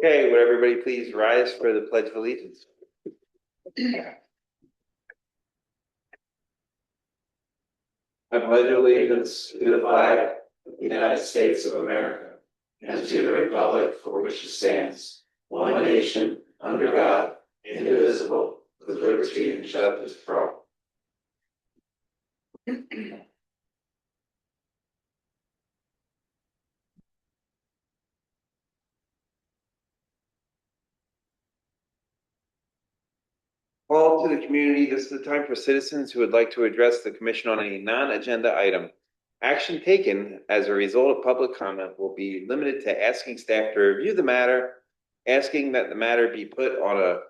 Okay, would everybody please rise for the Pledge of Allegiance? I pledge allegiance to the flag of the United States of America and to the republic for which it stands, one nation, under God, indivisible, with liberty and justice for all. Call to the community. This is the time for citizens who would like to address the commission on a non-agenda item. Action taken as a result of public comment will be limited to asking staff to review the matter, asking that the matter be put on a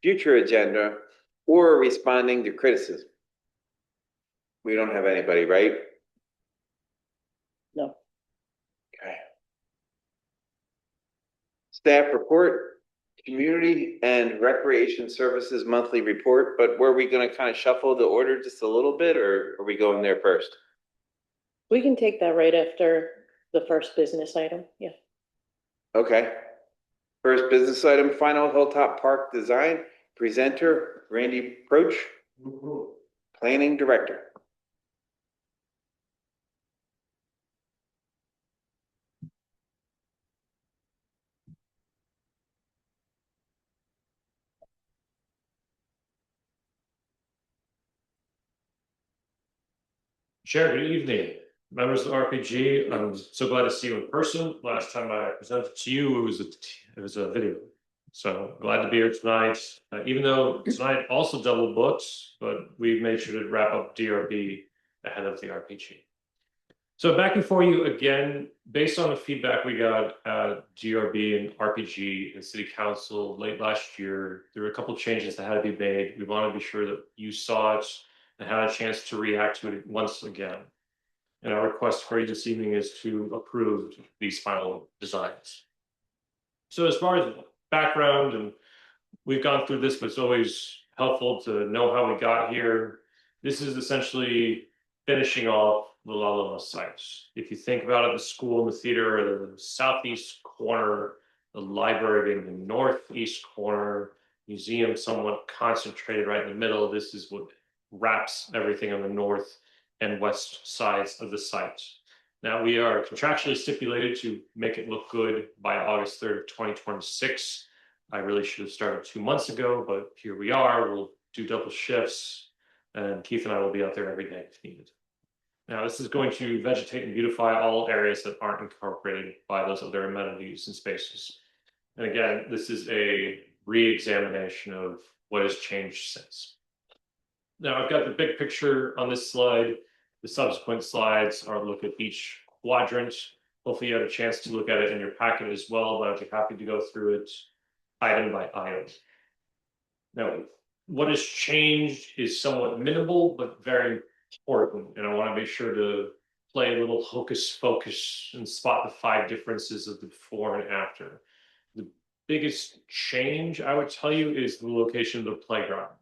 future agenda, or responding to criticism. We don't have anybody, right? No. Okay. Staff report, community and recreation services monthly report, but were we going to kind of shuffle the order just a little bit, or are we going there first? We can take that right after the first business item, yeah. Okay. First business item, final Hilltop Park design, presenter, Randy Proch, planning director. Chair, good evening. Members of RPG, I'm so glad to see you in person. Last time I presented to you, it was a video. So glad to be here tonight. Even though tonight also double booked, but we've made sure to wrap up DRB ahead of the RPG. So back before you again, based on the feedback we got at DRB and RPG and City Council late last year, there were a couple of changes that had to be made. We want to be sure that you saw it and had a chance to react to it once again. And our request for you this evening is to approve these final designs. So as far as background, and we've gone through this, but it's always helpful to know how we got here. This is essentially finishing off the La Loma site. If you think about it, the school and the theater are the southeast corner, the library being the northeast corner, museum somewhat concentrated right in the middle. This is what wraps everything on the north and west sides of the site. Now we are contractually stipulated to make it look good by August 3rd of 2026. I really should have started 2 months ago, but here we are. We'll do double shifts, and Keith and I will be out there every day if needed. Now this is going to vegetate and beautify all areas that aren't incorporated by those other amenities and spaces. And again, this is a re-examination of what has changed since. Now I've got the big picture on this slide. The subsequent slides are a look at each quadrant. Hopefully you had a chance to look at it in your packet as well, but I'd be happy to go through it item by item. Now, what has changed is somewhat minimal, but very important. And I want to be sure to play a little hocus pocus and spot the 5 differences of the before and after. The biggest change, I would tell you, is the location of the playground.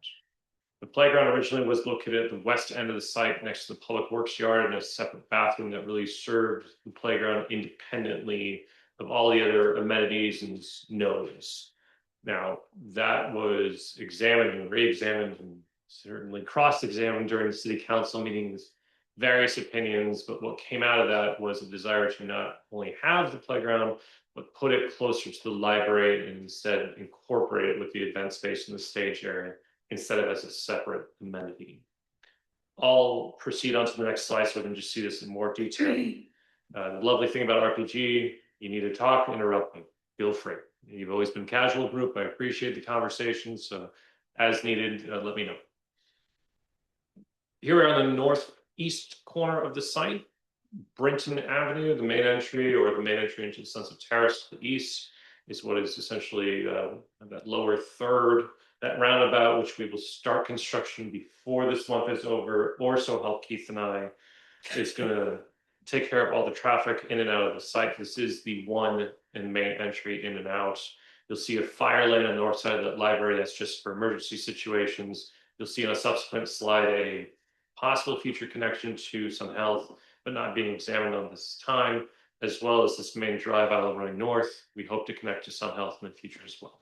The playground originally was located at the west end of the site next to the public works yard and a separate bathroom that really served the playground independently of all the other amenities and nodes. Now, that was examined and re-examined and certainly cross-examined during the city council meetings, various opinions, but what came out of that was a desire to not only have the playground, but put it closer to the library and instead incorporate it with the event space in the stage area, instead of as a separate amenity. I'll proceed on to the next slide so we can just see this in more detail. The lovely thing about RPG, you need to talk, interrupt me, feel free. You've always been a casual group. I appreciate the conversation. So as needed, let me know. Here we're on the northeast corner of the site, Brinton Avenue, the main entry into the Sunset Terrace to the east is what is essentially that lower third. That roundabout, which we will start construction before this month is over, or so help Keith and I, is going to take care of all the traffic in and out of the site. This is the one and main entry in and out. You'll see a fire lane on the north side of that library. That's just for emergency situations. You'll see on a subsequent slide a possible future connection to some health, but not being examined on this time. as well as this main drive aisle running north. We hope to connect to Sun Health in the future as well.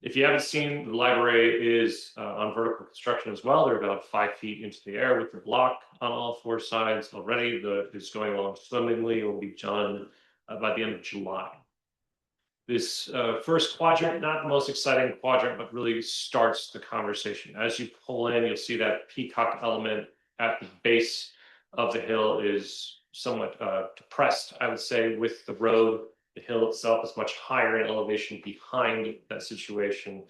If you haven't seen, the library is on vertical construction as well. They're about 5 feet into the air with the block on all 4 sides already. It's going along swimmingly. It will be done by the end of July. This first quadrant, not the most exciting quadrant, but really starts the conversation. As you pull in, you'll see that peacock element at the base of the hill is somewhat depressed, I would say, with the road. The hill itself is much higher in elevation behind that situation.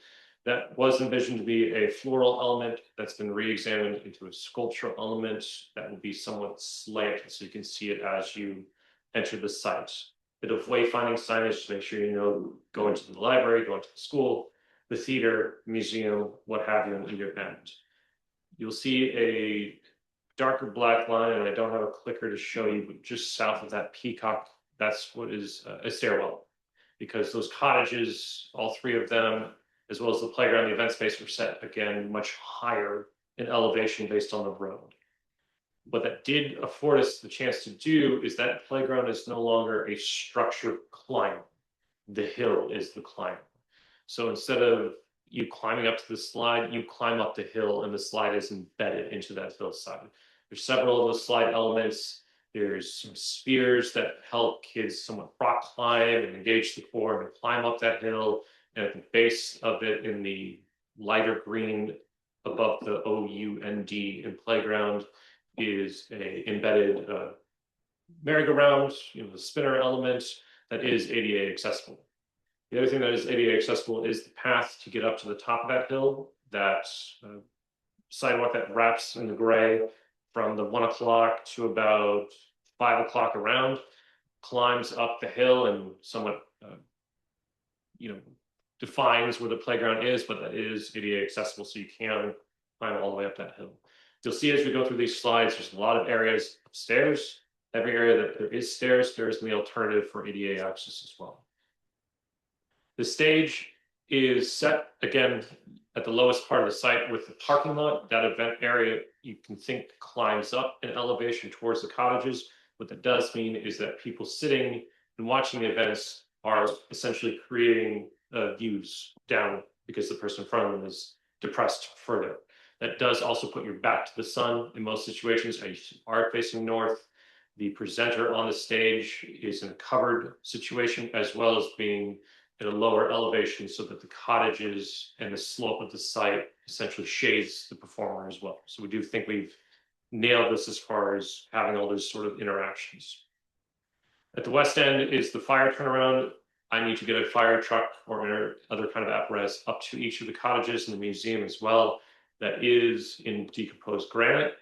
That was envisioned to be a floral element that's been re-examined into a sculptural element that will be somewhat slanted, so you can see it as you enter the site. Bit of wayfinding signage to make sure you know going to the library, going to the school, the theater, museum, what have you on either end. You'll see a darker black line, and I don't have a clicker to show you, but just south of that peacock, that's what is a stairwell, because those cottages, all 3 of them, as well as the playground, the event space, were set again much higher in elevation based on the road. What that did afford us the chance to do is that playground is no longer a structured climb. The hill is the climb. So instead of you climbing up to the slide, you climb up the hill and the slide is embedded into that hillside. There's several of those slide elements. There's some spheres that help kids somewhat rock climb and engage the core and climb up that hill. And at the base of it, in the lighter green above the OUND in playground, is a embedded merry-go-round, the spinner element that is ADA accessible. The other thing that is ADA accessible is the path to get up to the top of that hill, that sidewalk that wraps in the gray from the 1 o'clock to about 5 o'clock around, climbs up the hill and somewhat, defines where the playground is, but that is ADA accessible, so you can climb all the way up that hill. You'll see as we go through these slides, there's a lot of areas upstairs. Every area that there is stairs, there is the alternative for ADA access as well. The stage is set, again, at the lowest part of the site with the parking lot. That event area, you can think, climbs up in elevation towards the cottages. What that does mean is that people sitting and watching the events are essentially creating views down because the person in front of them is depressed further. That does also put your back to the sun in most situations. You are facing north. The presenter on the stage is in a covered situation, as well as being at a lower elevation, so that the cottages and the slope of the site essentially shades the performer as well. So we do think we've nailed this as far as having all those sort of interactions. At the west end is the fire turnaround. I need to get a fire truck or other kind of apparatus up to each of the cottages and the museum as well. That is in decomposed granite.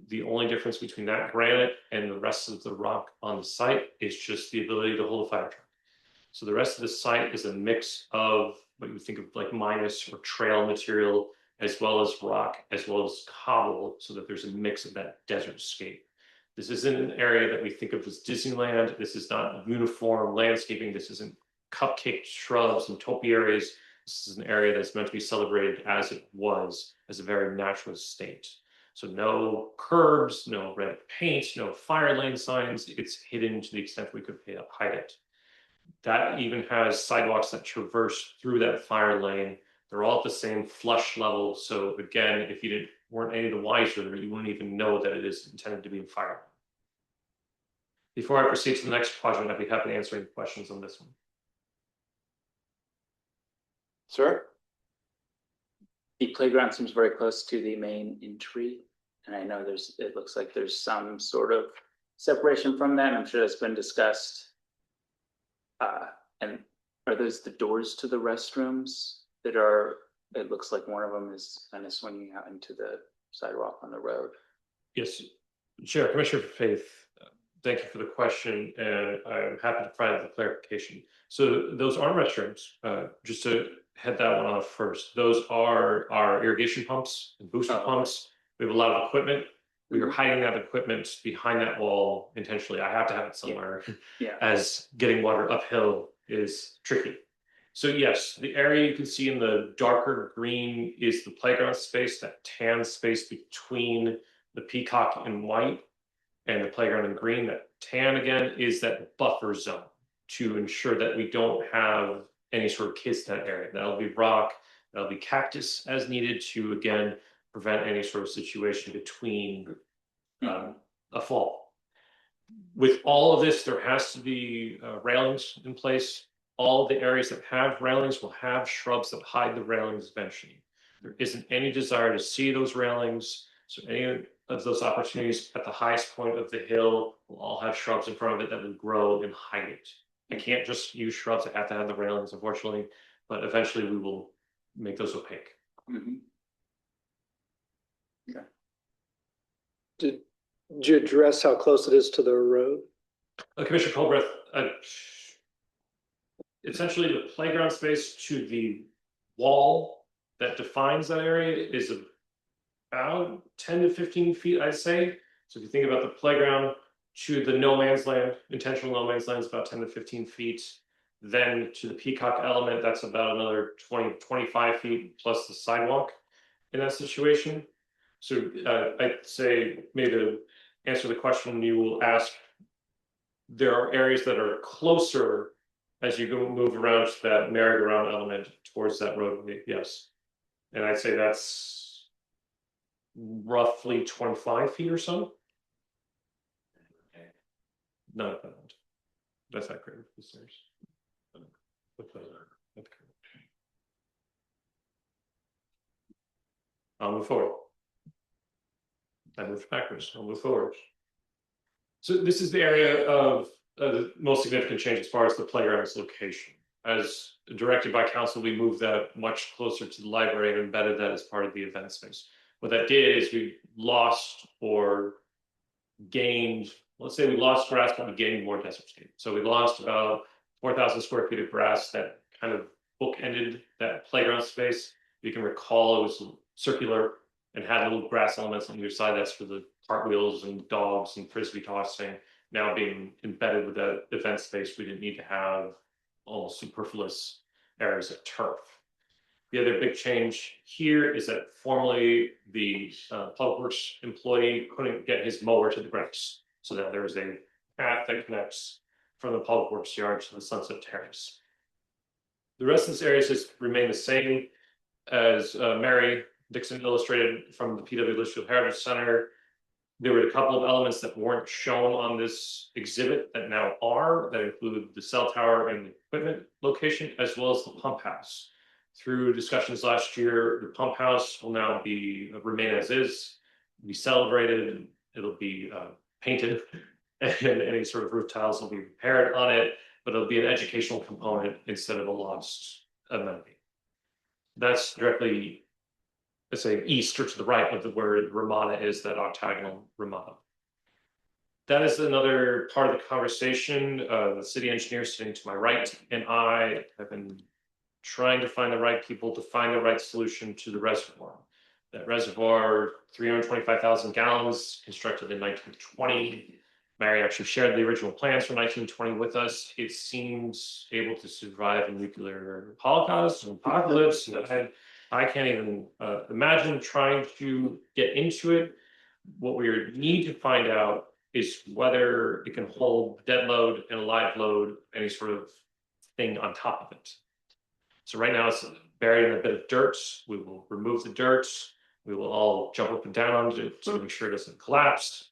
The only difference between that granite and the rest of the rock on the site is just the ability to hold a fire truck. So the rest of the site is a mix of what you would think of like minus or trail material, as well as rock, as well as cobble, so that there's a mix of that desert scape. This isn't an area that we think of as Disneyland. This is not uniform landscaping. This isn't cupcake shrubs and topiaries. This is an area that's meant to be celebrated as it was, as a very natural state. So no curbs, no red paint, no fire lane signs. It's hidden to the extent we could hide it. That even has sidewalks that traverse through that fire lane. They're all at the same flush level. So again, if you weren't any the wiser, you wouldn't even know that it is intended to be a fire lane. Before I proceed to the next quadrant, I'd be happy to answer any questions on this one. Sir? The playground seems very close to the main entry, and I know it looks like there's some sort of separation from that. I'm sure that's been discussed. And are those the doors to the restrooms that are, it looks like one of them is kind of swinging out into the sidewalk on the road? Yes, Chair, Commissioner Faith, thank you for the question, and I'm happy to provide the clarification. So those aren't restrooms, just to head that one off first. Those are our irrigation pumps and booster pumps. We have a lot of equipment. We are hiding that equipment behind that wall intentionally. I have to have it somewhere, as getting water uphill is tricky. So yes, the area you can see in the darker green is the playground space, that tan space between the peacock in white and the playground in green. That tan again is that buffer zone to ensure that we don't have any sort of kids in that area. That'll be rock, that'll be cactus as needed to, again, prevent any sort of situation between a fall. With all of this, there has to be railings in place. All of the areas that have railings will have shrubs that hide the railings eventually. There isn't any desire to see those railings. So any of those opportunities at the highest point of the hill will all have shrubs in front of it that will grow and hide it. I can't just use shrubs that have to have the railings, unfortunately, but eventually we will make those opaque. Did you address how close it is to the road? Commissioner Colbreth, essentially the playground space to the wall that defines that area is about 10 to 15 feet, I'd say. So if you think about the playground to the no man's land, intentional no man's land is about 10 to 15 feet. Then to the peacock element, that's about another 20, 25 feet plus the sidewalk in that situation. So I'd say maybe to answer the question you will ask, there are areas that are closer as you go move around to that merry-go-round element towards that roadway, yes. And I'd say that's roughly 25 feet or so. Not that. That's not great. I'll move forward. I moved backwards. I'll move forward. So this is the area of the most significant change as far as the playground's location. As directed by council, we moved that much closer to the library and embedded that as part of the event space. What that did is we lost or gained, let's say we lost grass, but we gained more desert scape. So we lost about 4,000 square feet of grass that kind of bookended that playground space. You can recall it was circular and had little grass elements on either side. That's for the cartwheels and dogs and frisbee tossing. Now being embedded with that event space, we didn't need to have almost superfluous areas of turf. The other big change here is that formerly the Public Works employee couldn't get his mower to the grass, so that there is a path that connects from the Public Works yard to the Sunset Terrace. The rest of this area has remained the same as Mary Dixon illustrated from the PW Litchfield Heritage Center. There were a couple of elements that weren't shown on this exhibit that now are, that include the cell tower and the equipment location, as well as the pump house. Through discussions last year, the pump house will now remain as is, be celebrated, it'll be painted, and any sort of roof tiles will be repaired on it, but it'll be an educational component instead of a lost amenity. That's directly, let's say, east or to the right of where Ramada is, that octagonal Ramada. That is another part of the conversation. The city engineer sitting to my right and I have been trying to find the right people to find the right solution to the reservoir. That reservoir, 325,000 gallons, constructed in 1920. Mary actually shared the original plans for 1920 with us. It seems able to survive a nuclear holocaust and apocalypse. And I can't even imagine trying to get into it. What we need to find out is whether it can hold dead load and a live load, any sort of thing on top of it. So right now it's buried in a bit of dirt. We will remove the dirt. We will all jump up and down on it to make sure it doesn't collapse.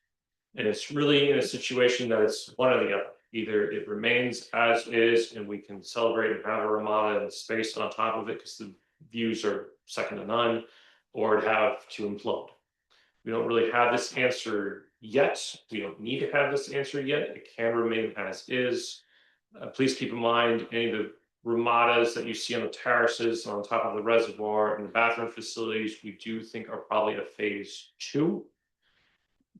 And it's really in a situation that it's one or the other. Either it remains as is and we can celebrate and have a Ramada and space on top of it because the views are second to none, or it'd have to implode. We don't really have this answer yet. We don't need to have this answer yet. It can remain as is. Please keep in mind any of the Ramadas that you see on the terraces on top of the reservoir and the bathroom facilities, we do think are probably a phase 2.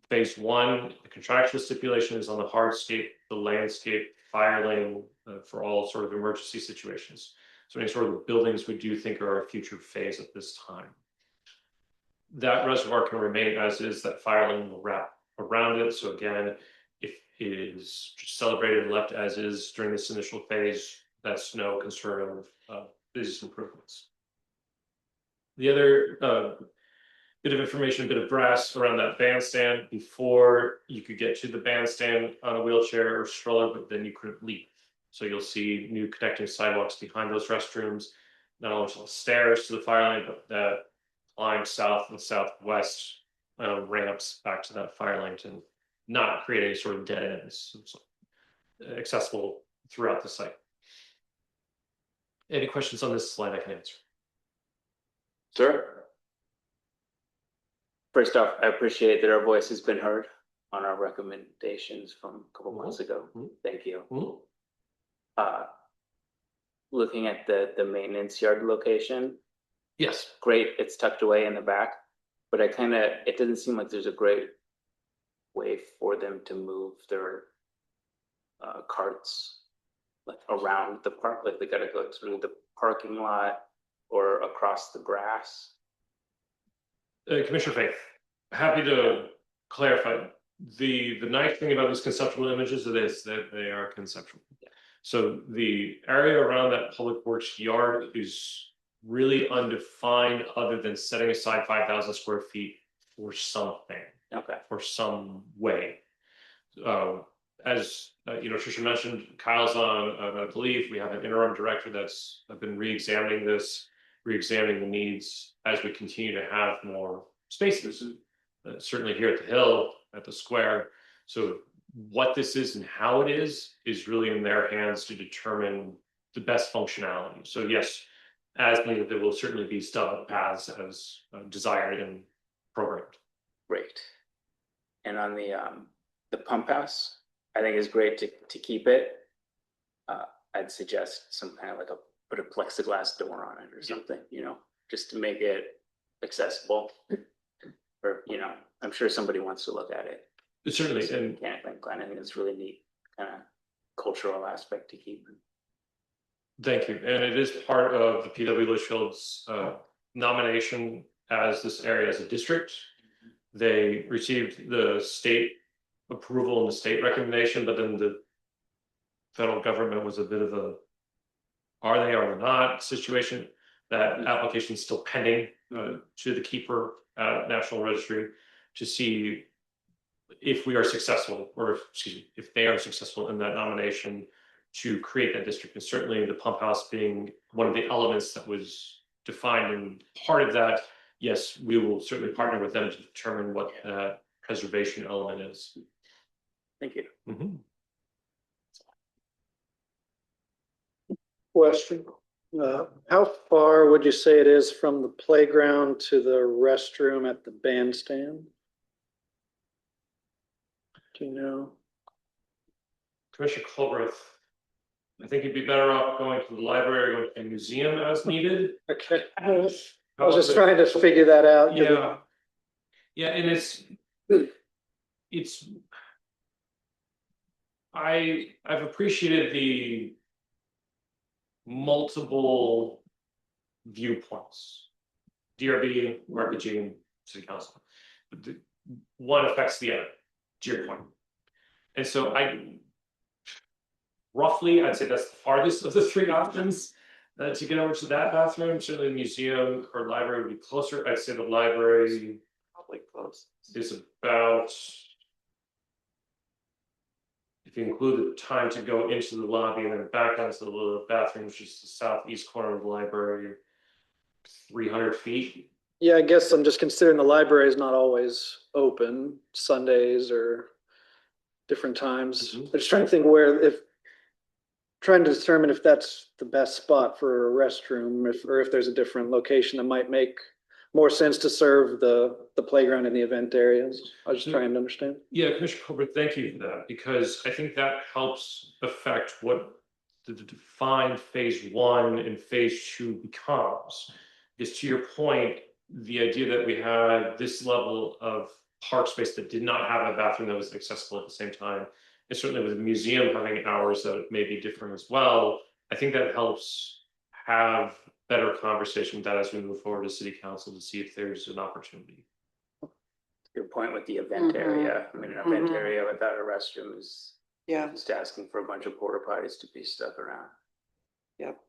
Phase 1, the contractual stipulation is on the hardscape, the landscape, fire lane for all sort of emergency situations. So any sort of buildings we do think are a future phase at this time. That reservoir can remain as is, that fire lane will wrap around it. So again, if it is just celebrated and left as is during this initial phase, that's no concern of business improvements. The other bit of information, a bit of brass around that bandstand before you could get to the bandstand on a wheelchair or stroller, but then you couldn't leave. So you'll see new connecting sidewalks behind those restrooms, not only the stairs to the fire lane, but that climb south and southwest ramps back to that fire lane to not create any sort of dead ends. It's accessible throughout the site. Any questions on this slide I can answer? Sir? First off, I appreciate that our voice has been heard on our recommendations from a couple months ago. Thank you. Looking at the maintenance yard location, Yes. great, it's tucked away in the back, but it doesn't seem like there's a great way for them to move their carts like around the park, like they gotta go through the parking lot or across the grass. Commissioner Faith, happy to clarify. The nice thing about these conceptual images is that they are conceptual. So the area around that public works yard is really undefined other than setting aside 5,000 square feet for something. Okay. For some way. As Tricia mentioned, Kyle's on leave. We have an interim director that's been re-examining this, re-examining the needs as we continue to have more spaces. Certainly here at the Hill, at the square. So what this is and how it is really in their hands to determine the best functionality. So yes, as needed, there will certainly be stub paths as desired and programmed. Great. And on the pump house, I think it's great to keep it. I'd suggest some kind of like put a plexiglass door on it or something, just to make it accessible. Or, I'm sure somebody wants to look at it. Certainly, and I think it's really neat kind of cultural aspect to keep. thank you. And it is part of the PW Litchfield's nomination as this area as a district. They received the state approval and the state recommendation, but then the federal government was a bit of a are they not situation. That application is still pending to the keeper at National Registry to see if we are successful, or if they are successful in that nomination to create that district. And certainly the pump house being one of the elements that was defined, and part of that, yes, we will certainly partner with them to determine what that preservation element is. Thank you. Question, how far would you say it is from the playground to the restroom at the bandstand? Do you know? Commissioner Culbreth, I think you'd be better off going to the library or going to the museum as needed. Okay, I was just trying to figure that out. Yeah, and I've appreciated the multiple viewpoints, DRB, RPG, and City Council. But one affects the other, to your point. And so I'd say that's the farthest of the three options to get over to that bathroom. Certainly the museum or library would be closer. I'd say the library Probably close. is about, if you include the time to go into the lobby and then back onto the little bathroom, which is the southeast corner of the library, 300 feet. Yeah, I guess I'm just considering the library is not always open Sundays or different times. I'm just trying to think trying to determine if that's the best spot for a restroom, or if there's a different location that might make more sense to serve the playground and the event areas. I was just trying to understand. Yeah, Commissioner Colbert, thank you for that, because I think that helps affect what the defined phase 1 and phase 2 becomes. Because to your point, the idea that we had this level of park space that did not have a bathroom that was accessible at the same time, and certainly with the museum having hours that may be different as well, I think that helps have better conversation with that as we move forward to City Council to see if there's an opportunity. Your point with the event area. I mean, an event area without a restroom is just asking for a bunch of porta potties to be stuck around. Yep.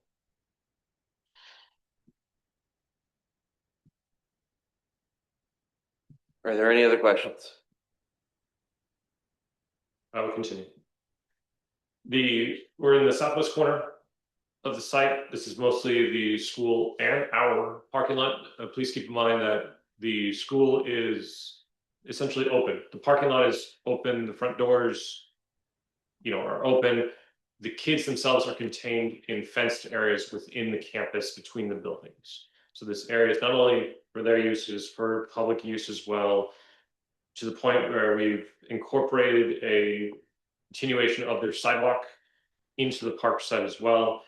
Are there any other questions? I will continue. We're in the southwest corner of the site. This is mostly the school and our parking lot. Please keep in mind that the school is essentially open. The parking lot is open, the front doors, are open. The kids themselves are contained in fenced areas within the campus between the buildings. So this area is not only for their uses, for public use as well, to the point where we've incorporated a continuation of their sidewalk into the park site as well.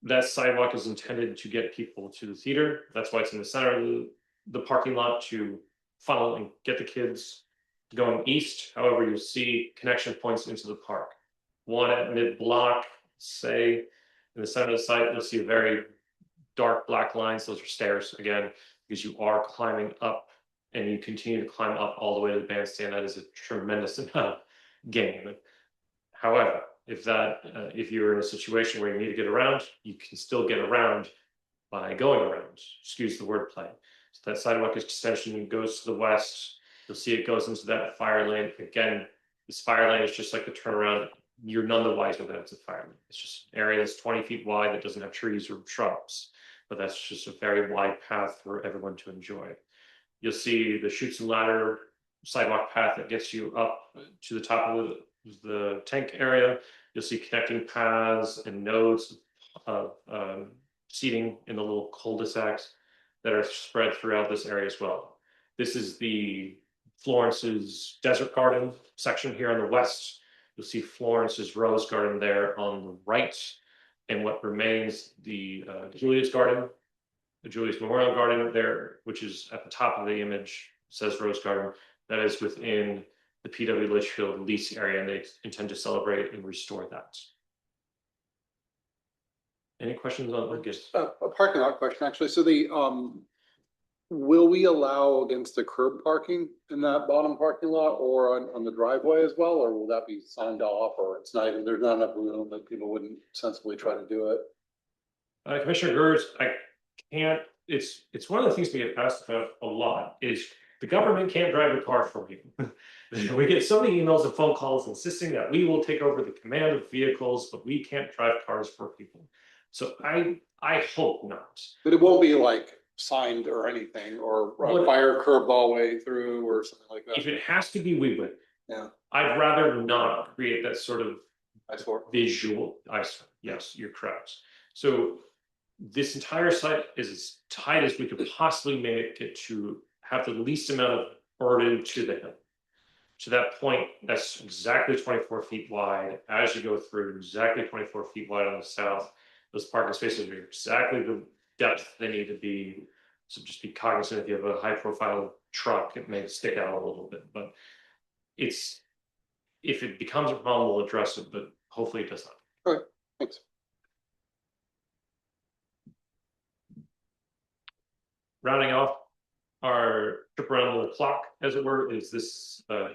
That sidewalk is intended to get people to the theater. That's why it's in the center of the parking lot, to funnel and get the kids going east. However, you'll see connection points into the park. One at mid-block, say, in the center of the site, you'll see very dark black lines. Those are stairs, again, because you are climbing up and you continue to climb up all the way to the bandstand. That is a tremendous amount of gain. However, if you're in a situation where you need to get around, you can still get around by going around. Excuse the wordplay. So that sidewalk extension goes to the west. You'll see it goes into that fire lane. Again, this fire lane is just like the turnaround. You're none the wiser that it's a fire lane. It's just an area that's 20 feet wide that doesn't have trees or shrubs, but that's just a very wide path for everyone to enjoy. You'll see the chutes and ladder sidewalk path that gets you up to the top of the tank area. You'll see connecting paths and nodes of seating in the little cul-de-sacs that are spread throughout this area as well. This is the Florence's Desert Garden section here on the west. You'll see Florence's Rose Garden there on the right, and what remains the Julia's Garden, the Julia's Memorial Garden there, which is at the top of the image, says Rose Garden. That is within the PW Litchfield lease area, and they intend to celebrate and restore that. Any questions on Lucas? A parking lot question, actually. So will we allow against the curb parking in that bottom parking lot or on the driveway as well? Or will that be signed off, or it's not even, there's not enough room that people wouldn't sensibly try to do it? Commissioner Gers, I can't, it's one of the things we get asked about a lot is the government can't drive a car for you. We get so many emails and phone calls insisting that we will take over the command of vehicles, but we can't drive cars for people. So I hope not. But it won't be like signed or anything, or fire curbed all the way through or something like that. If it has to be, we would. Yeah. I'd rather not create that sort of eyesore. Visual eyesore. Yes, you're correct. So this entire site is as tight as we could possibly make it to have the least amount of burden to the hill. To that point, that's exactly 24 feet wide. As you go through, exactly 24 feet wide on the south. Those parking spaces are exactly the depth they need to be. So just be cognizant if you have a high profile truck, it may stick out a little bit, but if it becomes a problem, we'll address it, but hopefully it does not. Okay, thanks. Rounding off our trip around the clock, as it were, is this, the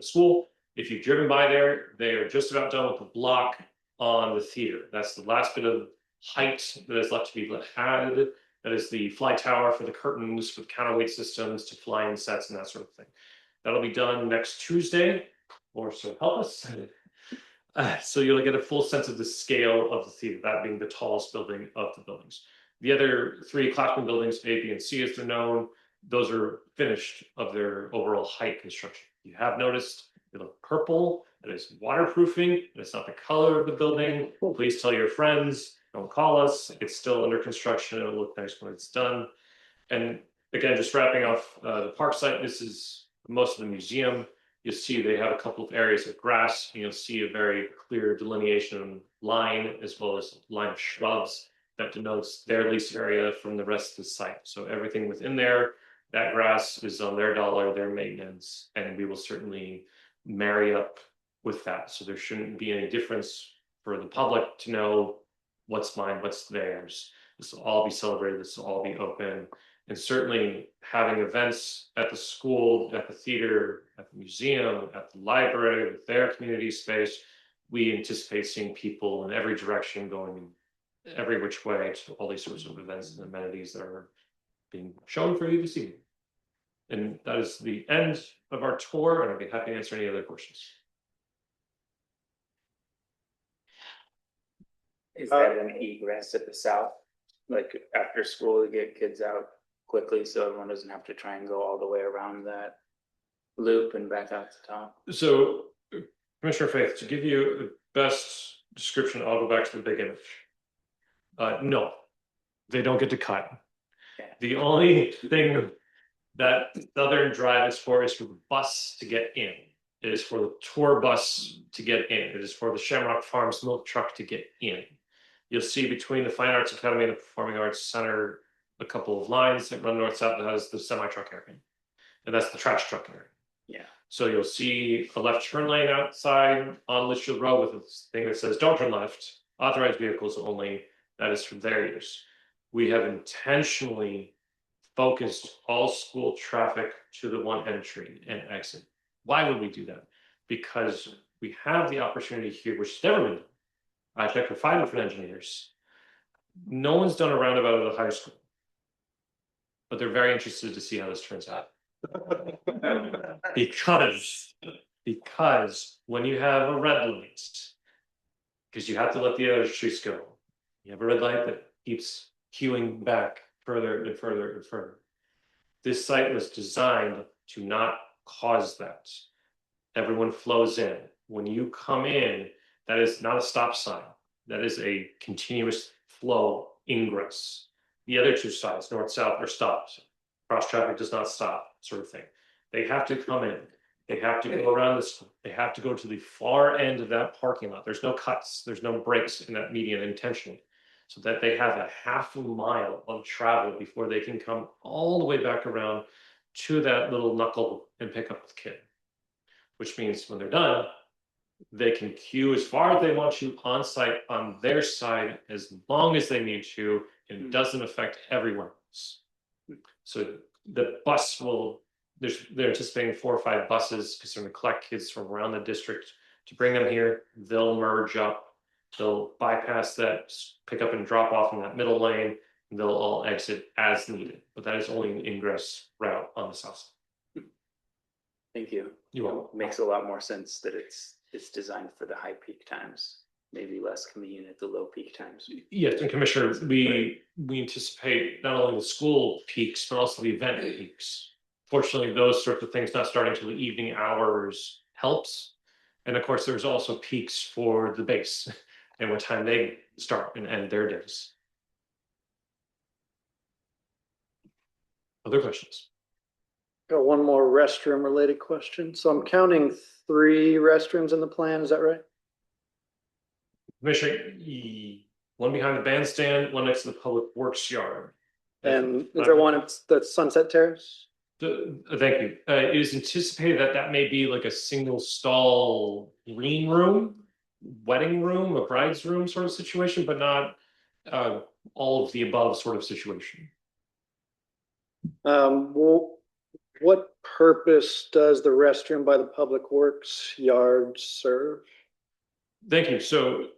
school. If you've driven by there, they are just about done with the block on the theater. That's the last bit of height that is left to be added. That is the fly tower for the curtains, for the counterweight systems to fly in sets and that sort of thing. That'll be done next Tuesday, or so help us. So you'll get a full sense of the scale of the theater, that being the tallest building of the buildings. The other three classroom buildings, A, B, and C as they're known, those are finished of their overall height construction. You have noticed they look purple. That is waterproofing. That's not the color of the building. Please tell your friends, don't call us. It's still under construction. It'll look nice when it's done. And again, just wrapping off the park site, this is most of the museum. You'll see they have a couple of areas of grass. You'll see a very clear delineation line, as well as line of shrubs that denotes their lease area from the rest of the site. So everything within there, that grass is on their dollar, their maintenance, and we will certainly marry up with that. So there shouldn't be any difference for the public to know what's mine, what's theirs. This will all be celebrated, this will all be open. And certainly having events at the school, at the theater, at the museum, at the library, with their community space, we anticipate seeing people in every direction going every which way to all these sorts of events and amenities that are being shown for you to see. And that is the end of our tour, and I'd be happy to answer any other questions. Is that an egress at the south? Like after school to get kids out quickly so everyone doesn't have to try and go all the way around that loop and back out the top? So, Commissioner Faith, to give you the best description, I'll go back to the big image. No, they don't get to cut. Okay. The only thing that Southern Drive is for the bus to get in. It is for the tour bus to get in. It is for the Shamrock Farms milk truck to get in. You'll see between the Fine Arts Academy and the Performing Arts Center a couple of lines that run north-south that has the semi-truck area. And that's the trash truck area. Yeah. So you'll see a left turn lane outside on Litchfield Road with a thing that says don't turn left, authorized vehicles only. That is for their use. We have intentionally focused all school traffic to the one entry and exit. Why would we do that? Because we have the opportunity here, which has never been done. I checked with 5 different engineers. No one's done a roundabout at the high school, but they're very interested to see how this turns out. Because when you have a red light, because you have to let the other streets go, you have a red light that keeps queuing back further and further and further. This site was designed to not cause that. Everyone flows in. When you come in, that is not a stop sign. That is a continuous flow ingress. The other two sides, north-south, are stopped. Cross traffic does not stop, sort of thing. They have to come in. They have to go around this. They have to go to the far end of that parking lot. There's no cuts. There's no breaks in that median intentionally, so that they have a half a mile of travel before they can come all the way back around to that little knuckle and pick up the kid. Which means when they're done, they can queue as far as they want to on site on their side as long as they need to, and it doesn't affect everyone else. So the bus will, they're anticipating 4 or 5 buses because they're going to collect kids from around the district to bring them here. They'll merge up, they'll bypass that pick up and drop off in that middle lane, and they'll all exit as needed. But that is only an ingress route on the south side. Thank you. You're welcome. Makes a lot more sense that it's designed for the high peak times, maybe less convenient at the low peak times. Yes, and Commissioner, we anticipate not only the school peaks, but also the event peaks. Fortunately, those sorts of things not starting till the evening hours helps. And of course, there's also peaks for the base and what time they start and end their days. Other questions? Got one more restroom related question. So I'm counting 3 restrooms in the plan, is that right? Commissioner, one behind the bandstand, one next to the public works yard. And is there one at the Sunset Terrace? Thank you. It is anticipated that that may be like a single stall green room, wedding room, a bride's room sort of situation, but not all of the above sort of situation. Well, what purpose does the restroom by the Public Works yard serve? Thank you. So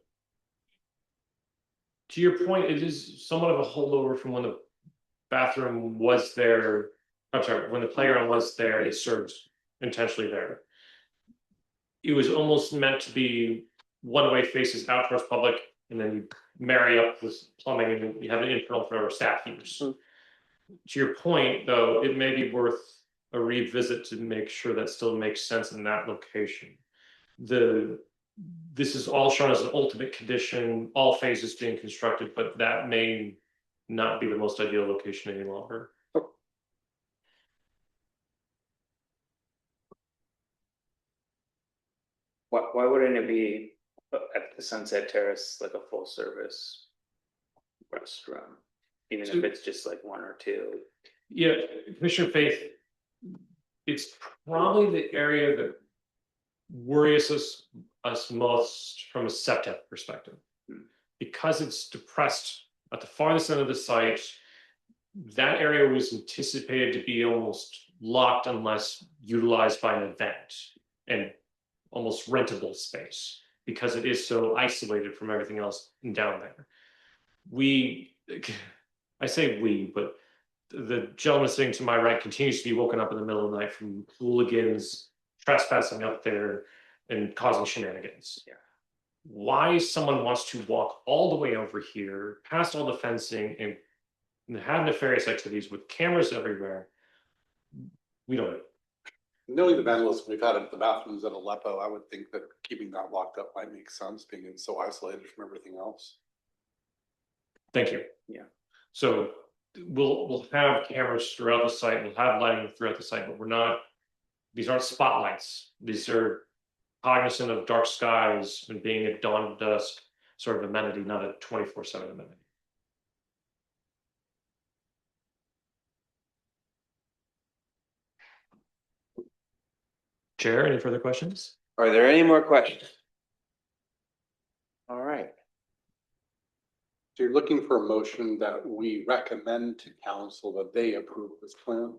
to your point, it is somewhat of a holdover from when the bathroom was there. I'm sorry, when the playground was there, it served intentionally there. It was almost meant to be one-way faces out towards public, and then you marry up with plumbing and you have an internal for staff use. To your point, though, it may be worth a revisit to make sure that still makes sense in that location. This is all shown as an ultimate condition, all phases being constructed, but that may not be the most ideal location any longer. Why wouldn't it be at the Sunset Terrace like a full service restaurant, even if it's just like 1 or 2? Yeah, Commissioner Faith, it's probably the area that worries us most from a septic perspective. Because it's depressed at the farthest end of the site, that area was anticipated to be almost locked unless utilized by an event and almost rentable space because it is so isolated from everything else down there. I say we, but the gentleman sitting to my right continues to be woken up in the middle of the night from hooligans trespassing up there and causing shenanigans. Yeah. Why someone wants to walk all the way over here, past all the fencing and have nefarious activities with cameras everywhere, we don't know. Knowing the vandalism we've had at the bathrooms at Aleppo, I would think that keeping that locked up might make sense, being it's so isolated from everything else. Thank you. Yeah. So we'll have cameras throughout the site, we'll have lighting throughout the site, but we're not, these aren't spotlights. These are cognizant of dark skies and being a dawn to dusk sort of amenity, not a 24/7 amenity. Chair, any further questions? Are there any more questions? All right. So you're looking for a motion that we recommend to council that they approve this plan?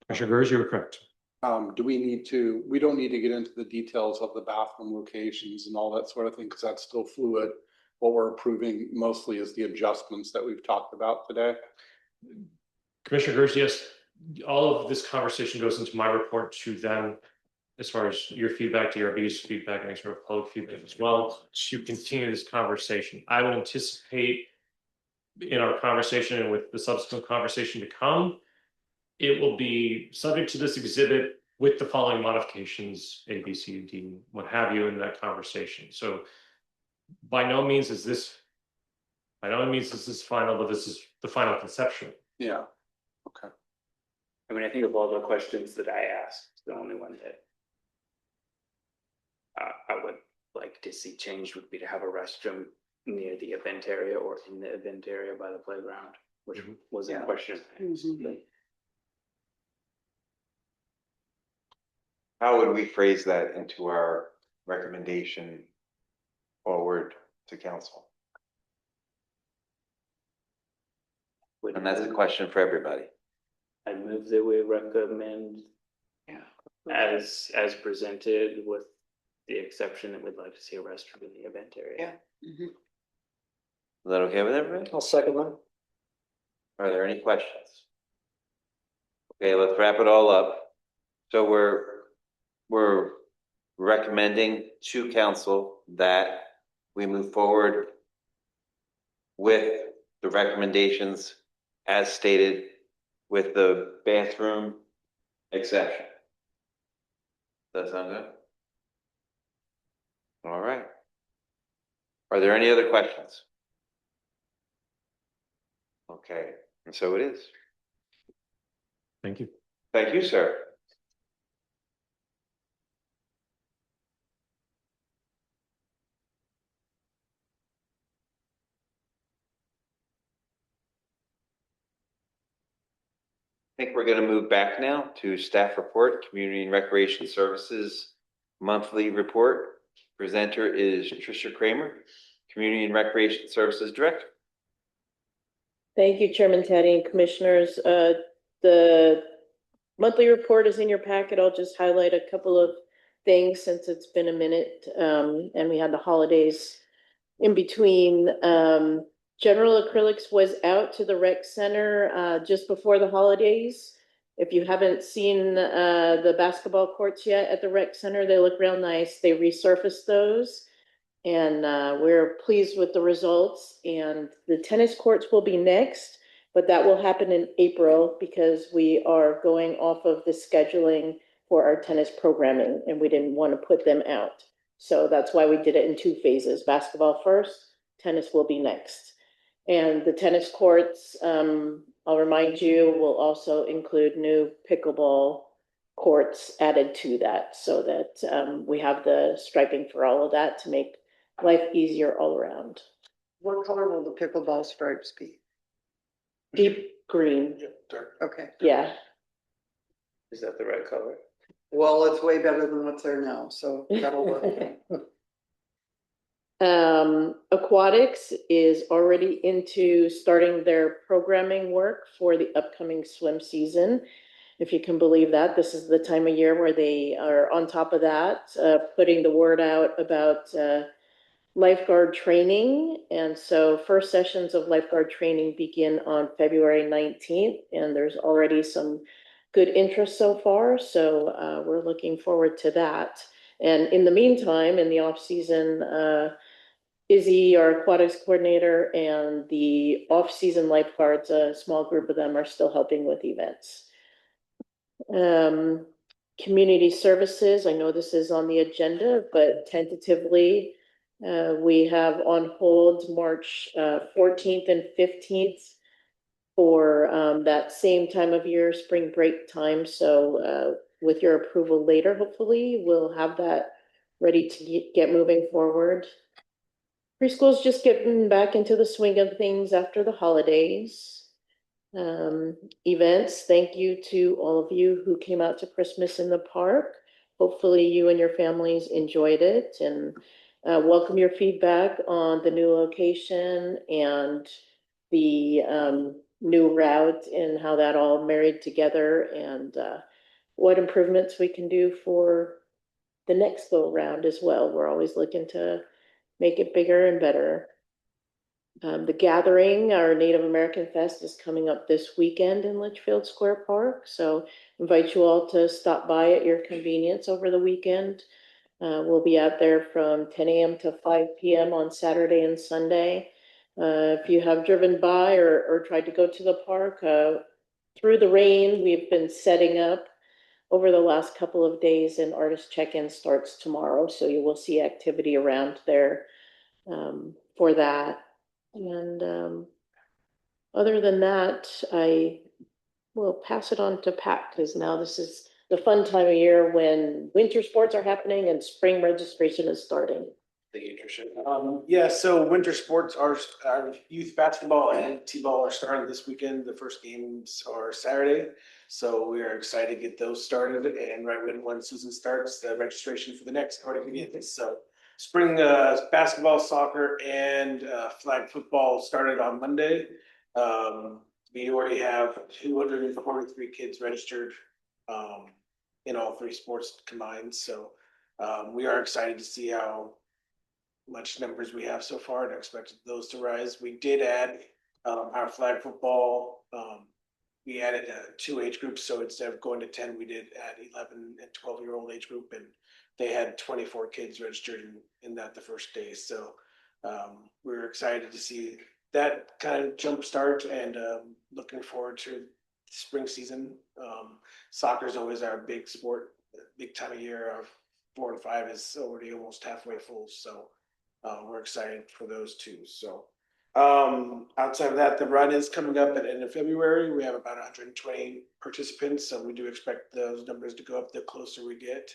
Commissioner Gers, you were correct. Do we need to, we don't need to get into the details of the bathroom locations and all that sort of thing, because that's still fluid. What we're approving mostly is the adjustments that we've talked about today. Commissioner Gers, yes, all of this conversation goes into my report to them as far as your feedback, DRB's feedback, and sort of public feedback as well, to continue this conversation. I would anticipate in our conversation and with the subsequent conversation to come, it will be subject to this exhibit with the following modifications, A, B, C, D, what have you in that conversation. So by no means is this final, but this is the final conception. Yeah, okay. I mean, I think of all the questions that I asked, the only one that I would like to see changed would be to have a restroom near the event area or in the event area by the playground, which was a question. How would we phrase that into our recommendation forward to council? And that's a question for everybody. I move that we recommend as presented, with the exception that we'd like to see a restroom in the event area. Is that okay with everybody? I'll second that. Are there any questions? Okay, let's wrap it all up. So we're recommending to council that we move forward with the recommendations as stated with the bathroom exception. Does that sound good? All right. Are there any other questions? Okay, and so it is. Thank you. Thank you, sir. I think we're going to move back now to staff report, Community and Recreation Services monthly report. Presenter is Tricia Kramer, Community and Recreation Services Director. Thank you, Chairman Taddy and Commissioners. The monthly report is in your packet. I'll just highlight a couple of things since it's been a minute, and we had the holidays in between. General Acrylics was out to the rec center just before the holidays. If you haven't seen the basketball courts yet at the rec center, they look real nice. They resurfaced those, and we're pleased with the results. And the tennis courts will be next, but that will happen in April because we are going off of the scheduling for our tennis programming, and we didn't want to put them out. So that's why we did it in 2 phases. Basketball first, tennis will be next. And the tennis courts, I'll remind you, will also include new pickleball courts added to that so that we have the striping for all of that to make life easier all around. What color will the pickleball stripes be? Deep green, Okay, yeah. Is that the right color? well, it's way better than what's there now, so that'll work. Aquatics is already into starting their programming work for the upcoming swim season. If you can believe that, this is the time of year where they are on top of that, putting the word out about lifeguard training. And so first sessions of lifeguard training begin on February 19th, and there's already some good interest so far. So we're looking forward to that. And in the meantime, in the off season, Izzy, our aquatics coordinator, and the off-season lifeguards, a small group of them are still helping with events. Community services, I know this is on the agenda, but tentatively, we have on hold March 14th and 15th for that same time of year, spring break time. So with your approval later, hopefully, we'll have that ready to get moving forward. Preschool's just getting back into the swing of things after the holidays. Events, thank you to all of you who came out to Christmas in the park. Hopefully you and your families enjoyed it, and welcome your feedback on the new location and the new route and how that all married together, and what improvements we can do for the next go round as well. We're always looking to make it bigger and better. The Gathering, our Native American Fest, is coming up this weekend in Litchfield Square Park. So invite you all to stop by at your convenience over the weekend. We'll be out there from 10 a.m. to 5 p.m. on Saturday and Sunday. If you have driven by or tried to go to the park, through the rain, we've been setting up over the last couple of days, and artist check-in starts tomorrow. So you will see activity around there for that. And other than that, I will pass it on to Pat, because now this is the fun time of year when winter sports are happening and spring registration is starting. Thank you, Tricia. Yeah, so winter sports are, our youth basketball and t-ball are starting this weekend. The first games are Saturday. So we are excited to get those started, and right when season starts, the registration for the next already begins. So spring basketball, soccer, and flag football started on Monday. We already have 243 kids registered in all three sports combined. So we are excited to see how much numbers we have so far, and expect those to rise. We did add our flag football. We added 2 age groups, so instead of going to 10, we did add 11 and 12-year-old age group, and they had 24 kids registered in that the first day. So we're excited to see that kind of jump start, and looking forward to spring season. Soccer is always our big sport, big time of year. Our 4 and 5 is already almost halfway full, so we're excited for those two. So outside of that, the run is coming up at the end of February. We have about 120 participants, so we do expect those numbers to go up the closer we get.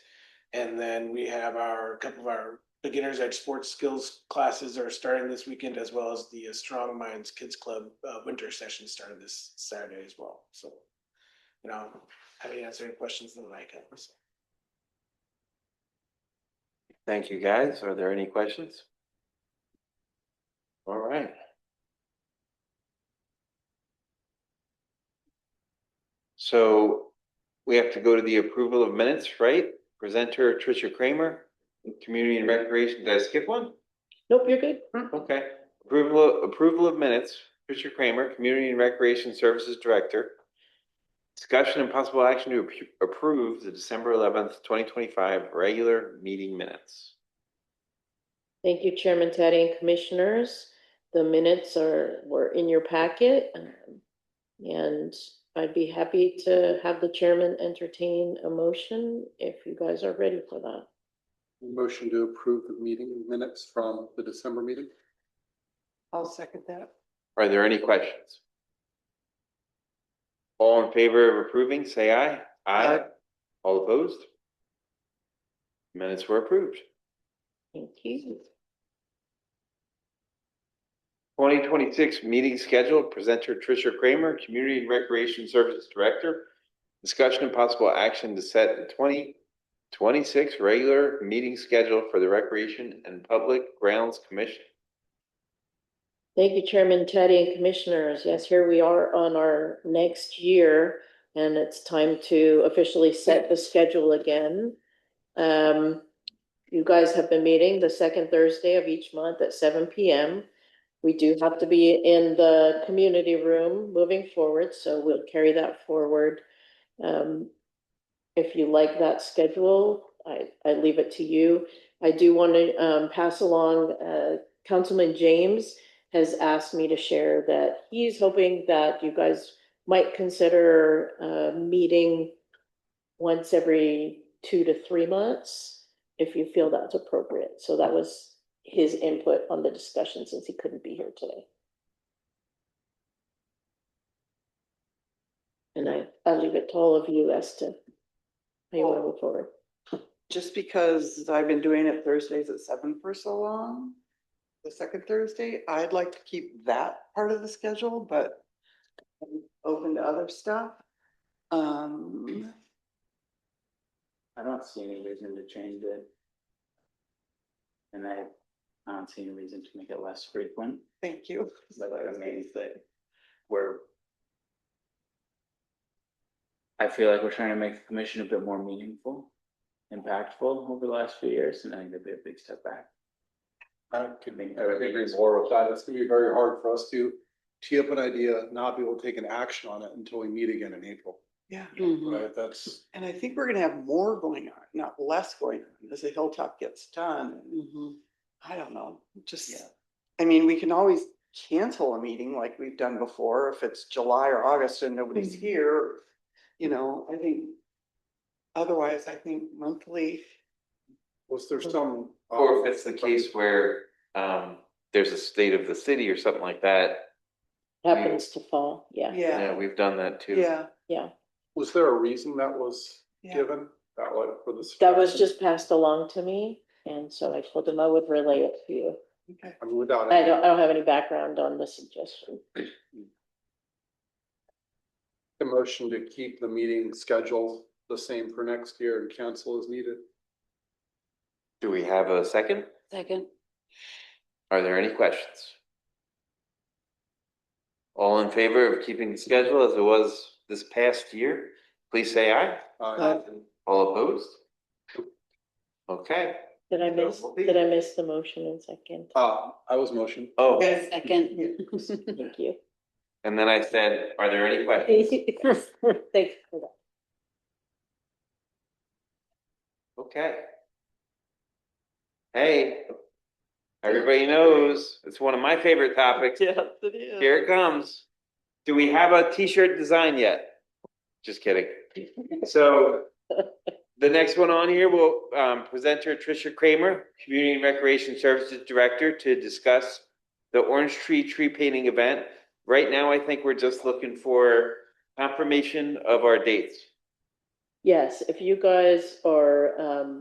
And then we have a couple of our beginners at sports skills classes are starting this weekend, as well as the Strong Minds Kids Club winter session starting this Saturday as well. So, happy to answer any questions that I can. Thank you, guys. Are there any questions? All right. So we have to go to the approval of minutes, right? Presenter Tricia Kramer, Community and Recreation. Did I skip one? Nope, you're good. Okay. Approval of minutes. Tricia Kramer, Community and Recreation Services Director. Discussion and possible action to approve the December 11th, 2025 regular meeting minutes. Thank you, Chairman Teddy and Commissioners. The minutes were in your packet, and I'd be happy to have the chairman entertain a motion if you guys are ready for that. Motion to approve the meeting minutes from the December meeting. I'll second that. Are there any questions? All in favor of approving, say aye. Aye. All opposed? Minutes were approved. Thank you. 2026 meeting schedule. Presenter Tricia Kramer, Community and Recreation Services Director. Discussion and possible action to set the 2026 regular meeting schedule for the Recreation and Public Grounds Commission. Thank you, Chairman Teddy and Commissioners. Yes, here we are on our next year, and it's time to officially set the schedule again. you guys have been meeting the second Thursday of each month at 7 p.m. We do have to be in the community room moving forward, so we'll carry that forward. If you like that schedule, I leave it to you. I do want to pass along, Councilman James has asked me to share that he's hoping that you guys might consider meeting once every 2 to 3 months, if you feel that's appropriate. So that was his input on the discussion since he couldn't be here today. And I leave it to all of you as to how you want to move forward. Just because I've been doing it Thursdays at 7 for so long, the second Thursday, I'd like to keep that part of the schedule, but I'm open to other stuff. I don't see any reason to change it. And I don't see any reason to make it less frequent, Thank you. but like a main thing. Where I feel like we're trying to make the commission a bit more meaningful, impactful over the last few years, and I think that'd be a big step back. I could agree more with that. It's gonna be very hard for us to tee up an idea, not be able to take an action on it until we meet again in April. Yeah, Right, that's, and I think we're gonna have more going on, not less going on, as the Hilltop gets done. I don't know, just, Yeah. I mean, we can always cancel a meeting like we've done before, if it's July or August and nobody's here. You know, I think, otherwise, I think monthly, was there some? Or if it's the case where, there's a state of the city or something like that, Happens to fall, yeah. yeah, we've done that too. yeah, Was there a reason that was yeah. given that way for this? That was just passed along to me, and so I told him I would relay it to you. Okay. I mean, without. I don't have any background on the suggestion. The motion to keep the meeting schedule the same for next year and cancel as needed. Do we have a second? Second. Are there any questions? All in favor of keeping the schedule as it was this past year, please say aye. All opposed? Okay. Did I miss the motion in second? I was motion. Oh, Second. Thank you. and then I said, are there any questions? Thanks for that. Okay. Hey, everybody knows, it's one of my favorite topics. Yes, it is. Here it comes. Do we have a t-shirt design yet? Just kidding. So the next one on here will presenter Tricia Kramer, Community and Recreation Services Director, to discuss the Orange Tree painting event. Right now, I think we're just looking for confirmation of our dates. Yes, if you guys are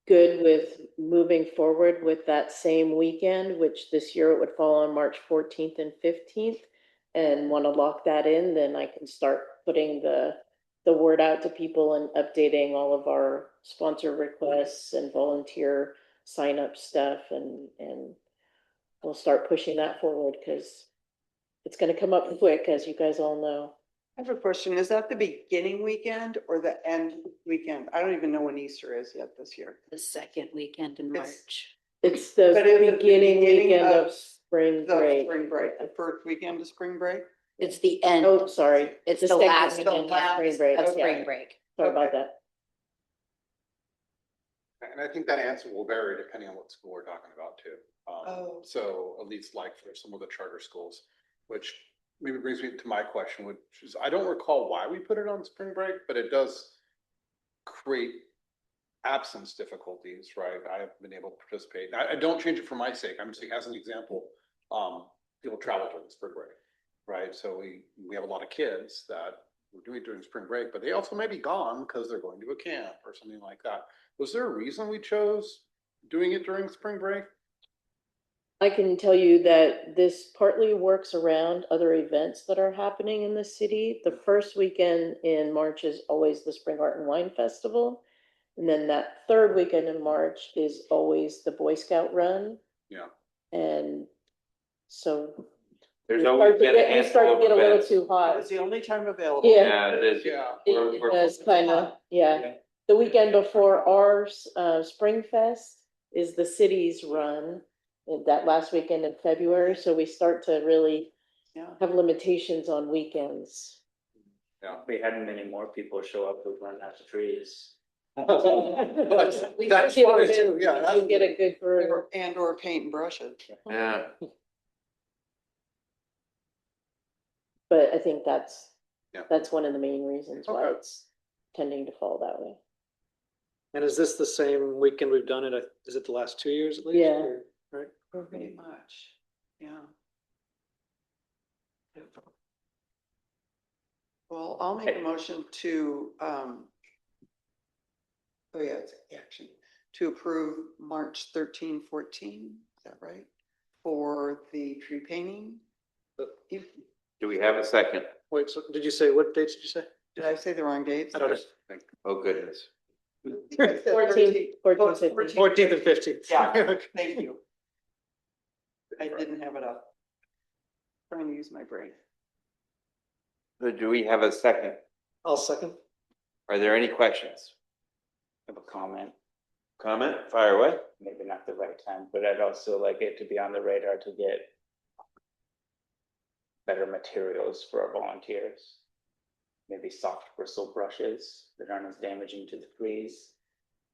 good with moving forward with that same weekend, which this year it would fall on March 14th and 15th, and want to lock that in, then I can start putting the word out to people and updating all of our sponsor requests and volunteer sign up stuff, and we'll start pushing that forward because it's going to come up quick, as you guys all know. I have a question. Is that the beginning weekend or the end weekend? I don't even know when Easter is yet this year. The second weekend in It's- March. It's the But is it the beginning beginning weekend of of spring The break. spring break, the first weekend of spring break? It's the end. Oh, sorry. It's The the second last weekend of spring break. of Yeah. spring break. Sorry about Okay. that. And I think that answer will vary depending on what school we're talking about too. Oh. So at least like for some of the charter schools, which maybe brings me to my question, which is, I don't recall why we put it on spring break, but it does create absence difficulties, right? I haven't been able to participate. I don't change it for my sake. I'm just saying as an example, people travel during spring break, right? So we have a lot of kids that we're doing it during spring break, but they also may be gone because they're going to a camp or something like that. Was there a reason we chose doing it during spring break? I can tell you that this partly works around other events that are happening in the city. The first weekend in March is always the Spring Art and Wine Festival. And then that third weekend in March is always the Boy Scout Run. Yeah. And so There's we always start to been a get, we handful start to of get a little events. too hot. It's the only time available. Yeah. Yeah, it is. Yeah. It does kind of, yeah. The weekend before ours, Spring Fest is the city's run. That last weekend in February, so we start to really Yeah. have limitations on weekends. If we had many more people show up, we'd run out of trees. We That's get a funny good- too, yeah. we get a good group. And or paint and brushes. Yeah. But I think that's Yeah. one of the main reasons why Okay. it's tending to fall that way. And is this the same weekend we've done it? Is it the last 2 years at least? Yeah. or- Right? Pretty much, yeah. Well, I'll make a motion to, oh yeah, it's action, to approve March 13, 14. Is that right? For the tree painting? Did Do we have a second? Wait, so did you say, what dates did you say? I say the wrong dates? I don't know. Oh, goodness. 14th, 14th, 15th. 14th and 15th. Yeah. Thank you. I didn't have it up. Trying to use my brain. So do we have a second? I'll second. Are there any questions? Have a comment, Comment? Fire away. maybe not the right time, but I'd also like it to be on the radar to get better materials for our volunteers. Maybe soft bristle brushes that aren't as damaging to the trees,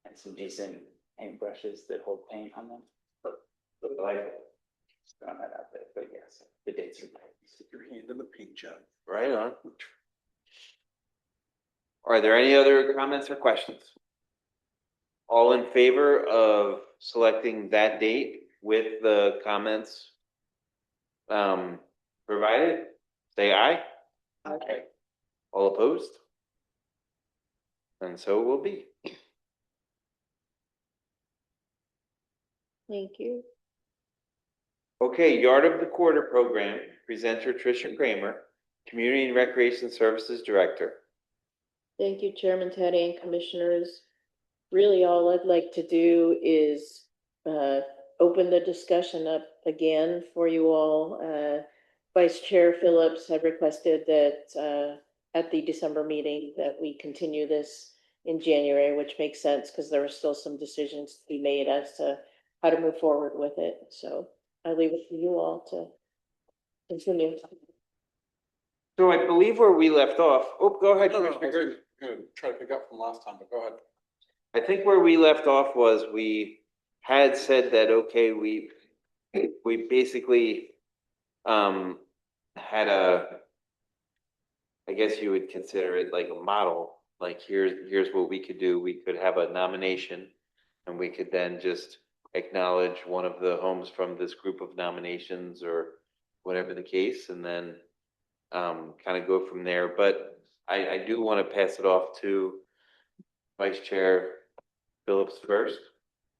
and some decent paint brushes that hold paint on them. Just throwing that out there, but yes, the dates are right. Stick your hand in the paint job. Right on. Are there any other comments or questions? All in favor of selecting that date with the comments provided, say aye. Okay. All opposed? And so it will be. Thank you. Okay, Yard of the Quarter Program, presenter Tricia Kramer, Community and Recreation Services Director. Thank you, Chairman Teddy and Commissioners. Really, all I'd like to do is open the discussion up again for you all. Vice Chair Phillips had requested that at the December meeting that we continue this in January, which makes sense because there are still some decisions to be made as to how to move forward with it. So I leave it to you all to continue. So I believe where we left off, oh, go ahead, No, Commissioner. I'm gonna try to pick up from last time, but go ahead. I think where we left off was we had said that, okay, we basically had I guess you would consider it like a model, like here's what we could do. We could have a nomination and we could then just acknowledge one of the homes from this group of nominations or whatever the case, and then kind of go from there. But I do want to pass it off to Vice Chair Phillips first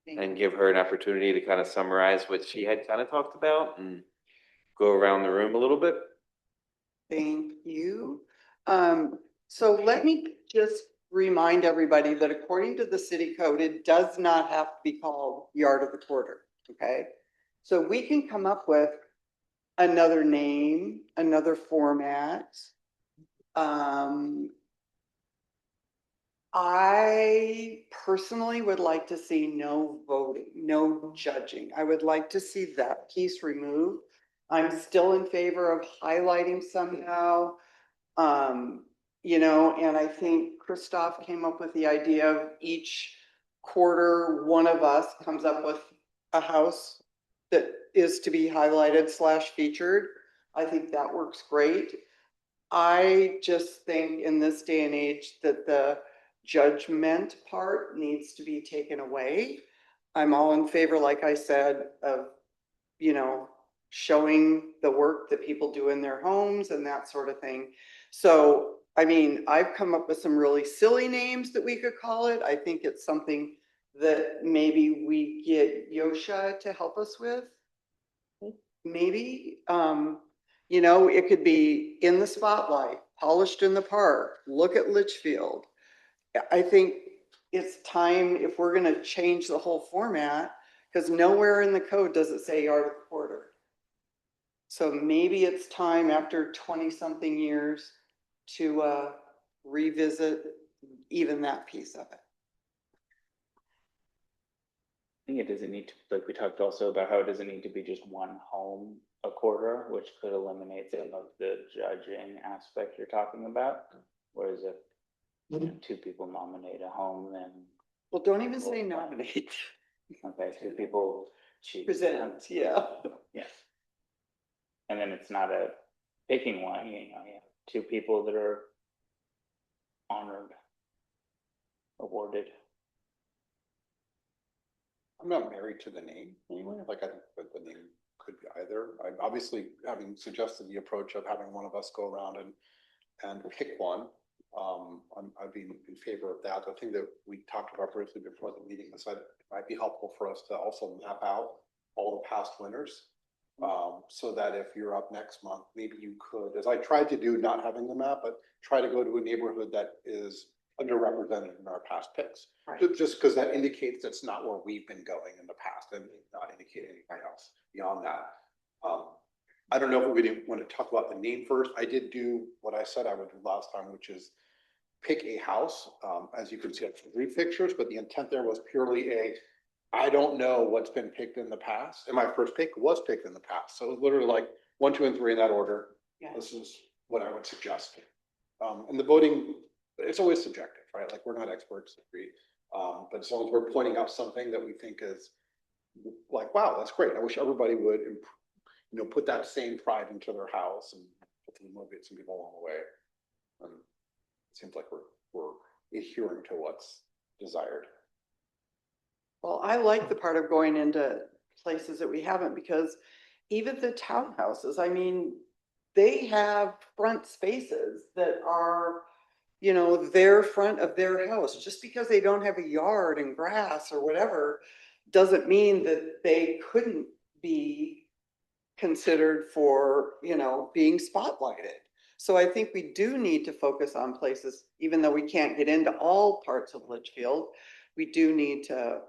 and give her an opportunity to kind of summarize what she had kind of talked about and go around the room a little bit. Thank you. So let me just remind everybody that according to the city code, it does not have to be called Yard of the Quarter, okay? So we can come up with another name, another format. I personally would like to see no voting, no judging. I would like to see that piece removed. I'm still in favor of highlighting somehow. And I think Christoph came up with the idea of each quarter, one of us comes up with a house that is to be highlighted / featured. I think that works great. I just think in this day and age that the judgment part needs to be taken away. I'm all in favor, like I said, of, showing the work that people do in their homes and that sort of thing. So, I mean, I've come up with some really silly names that we could call it. I think it's something that maybe we get Yosha to help us with. Maybe, it could be in the spotlight, polished in the park, look at Litchfield. I think it's time, if we're gonna change the whole format, because nowhere in the code does it say Yard of the Quarter. So maybe it's time after 20-something years to revisit even that piece of it. think it doesn't need to, like we talked also about how it doesn't need to be just one home a quarter, which could eliminate some of the judging aspect you're talking about. Whereas if you know, two people nominate a home, then Well, don't even say nominate, okay, two people choose. present, yeah. Yeah. And then it's not a picking one, you know, you have two people that are honored, awarded. I'm not married to the name anyway, like I think that the name could be either. I'm obviously having suggested the approach of having one of us go around and pick one. I'd be in favor of that. The thing that we talked about briefly before the meeting was that it might be helpful for us to also map out all the past winners. So that if you're up next month, maybe you could, as I tried to do, not having the map, but try to go to a neighborhood that is underrepresented in our past picks. Right. Just because that indicates that's not where we've been going in the past and not indicate anything else beyond that. I don't know if we didn't want to talk about the name first. I did do what I said I would do last time, which is pick a house. As you can see, I have 3 pictures, but the intent there was purely I don't know what's been picked in the past. And my first pick was picked in the past. So it was literally like 1, 2, and 3 in that order. Yeah. This is what I would suggest. And the voting, it's always subjective, right? Like we're not experts. But as long as we're pointing out something that we think is like, wow, that's great. I wish everybody would, put that same pride into their house and hopefully motivate some people along the way. It seems like we're adhering to what's desired. Well, I like the part of going into places that we haven't, because even the townhouses, I mean, they have front spaces that are, their front of their house. Just because they don't have a yard and grass or whatever, doesn't mean that they couldn't be considered for, being spotlighted. So I think we do need to focus on places, even though we can't get into all parts of Litchfield, we do need to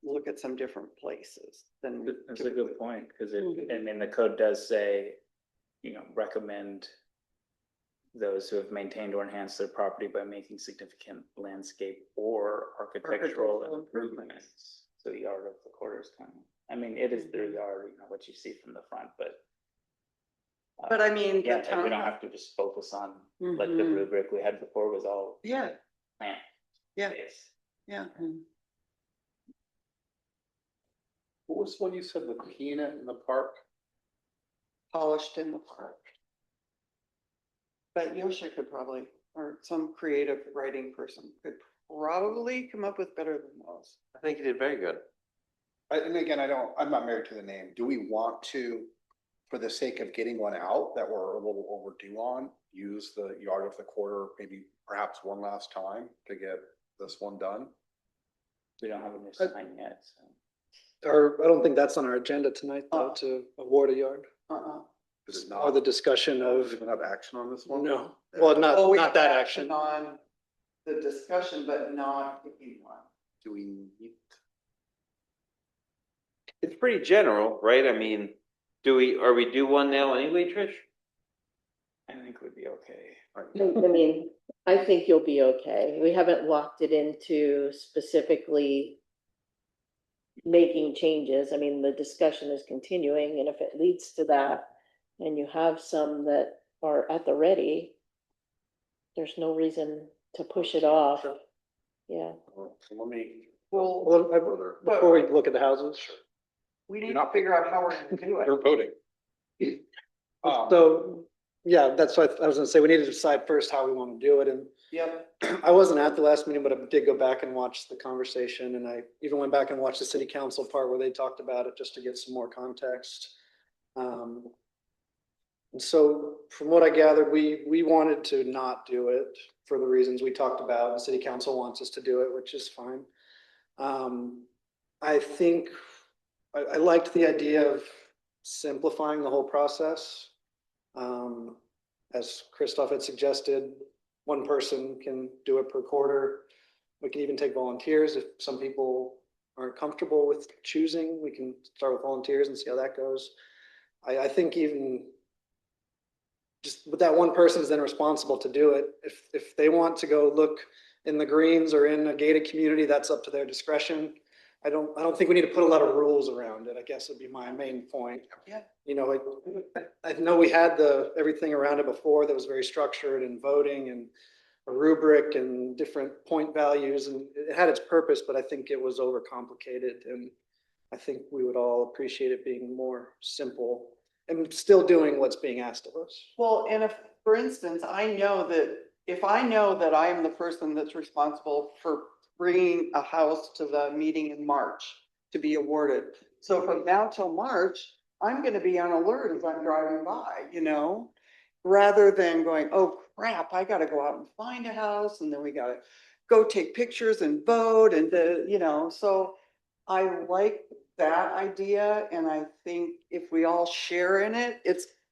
look at some different places than. That's a good point, because the code does say, recommend those who have maintained or enhanced their property by making significant landscape or architectural improvements. So the yard of the quarter is kind of, it is their yard, what you see from the front, but. But I mean, Yeah, the we don't town, have to just focus on, like the Mhm. rubric we had before was all yeah, plant. Yeah. space. yeah. What was one you said, the peanut in the park? Polished in the park. But Yosha could probably, or some creative writing person could probably come up with better than those. I think you did very good. And again, I'm not married to the name. Do we want to, for the sake of getting one out that we're a little overdue on, use the yard of the quarter, maybe perhaps one last time to get this one done? We don't have a new sign yet, so. Or I don't think that's on our agenda tonight, though, Oh. to award a yard. Is it Or not? the discussion We of, don't have action on this one? no, well, Oh, we not have that action. On the discussion, but not picking one. Do we need? It's pretty general, right? I mean, are we due one now anyway, Trish? I think we'd be okay. I think you'll be okay. We haven't locked it into specifically making changes. The discussion is continuing, and if it leads to that, and you have some that are at the ready, there's no reason to push it off. Yeah. So let me. Well, Before we look at the houses. we need to figure out how we're gonna do it. You're voting. So, yeah, that's what I was gonna say. We need to decide first how we want to do it. And Yep, I wasn't at the last meeting, but I did go back and watch the conversation, and I even went back and watched the city council part where they talked about it, just to get some more context. And so from what I gathered, we wanted to not do it for the reasons we talked about. The city council wants us to do it, which is fine. I think I liked the idea of simplifying the whole process. As Christoph had suggested, one person can do it per quarter. We can even take volunteers if some people aren't comfortable with choosing. We can start with volunteers and see how that goes. I think even just with that one person is then responsible to do it. If they want to go look in the greens or in a gated community, that's up to their discretion. I don't think we need to put a lot of rules around it, I guess would be my main point. Yeah. You know, I know we had everything around it before that was very structured and voting and a rubric and different point values, and it had its purpose, but I think it was overcomplicated, and I think we would all appreciate it being more simple and still doing what's being asked of us. Well, and if, for instance, I know that if I know that I am the person that's responsible for bringing a house to the meeting in March to be awarded. So from now till March, I'm gonna be on alert as I'm driving by, you know? Rather than going, oh crap, I gotta go out and find a house and then we gotta go take pictures and vote and so I like that idea, and I think if we all share in it,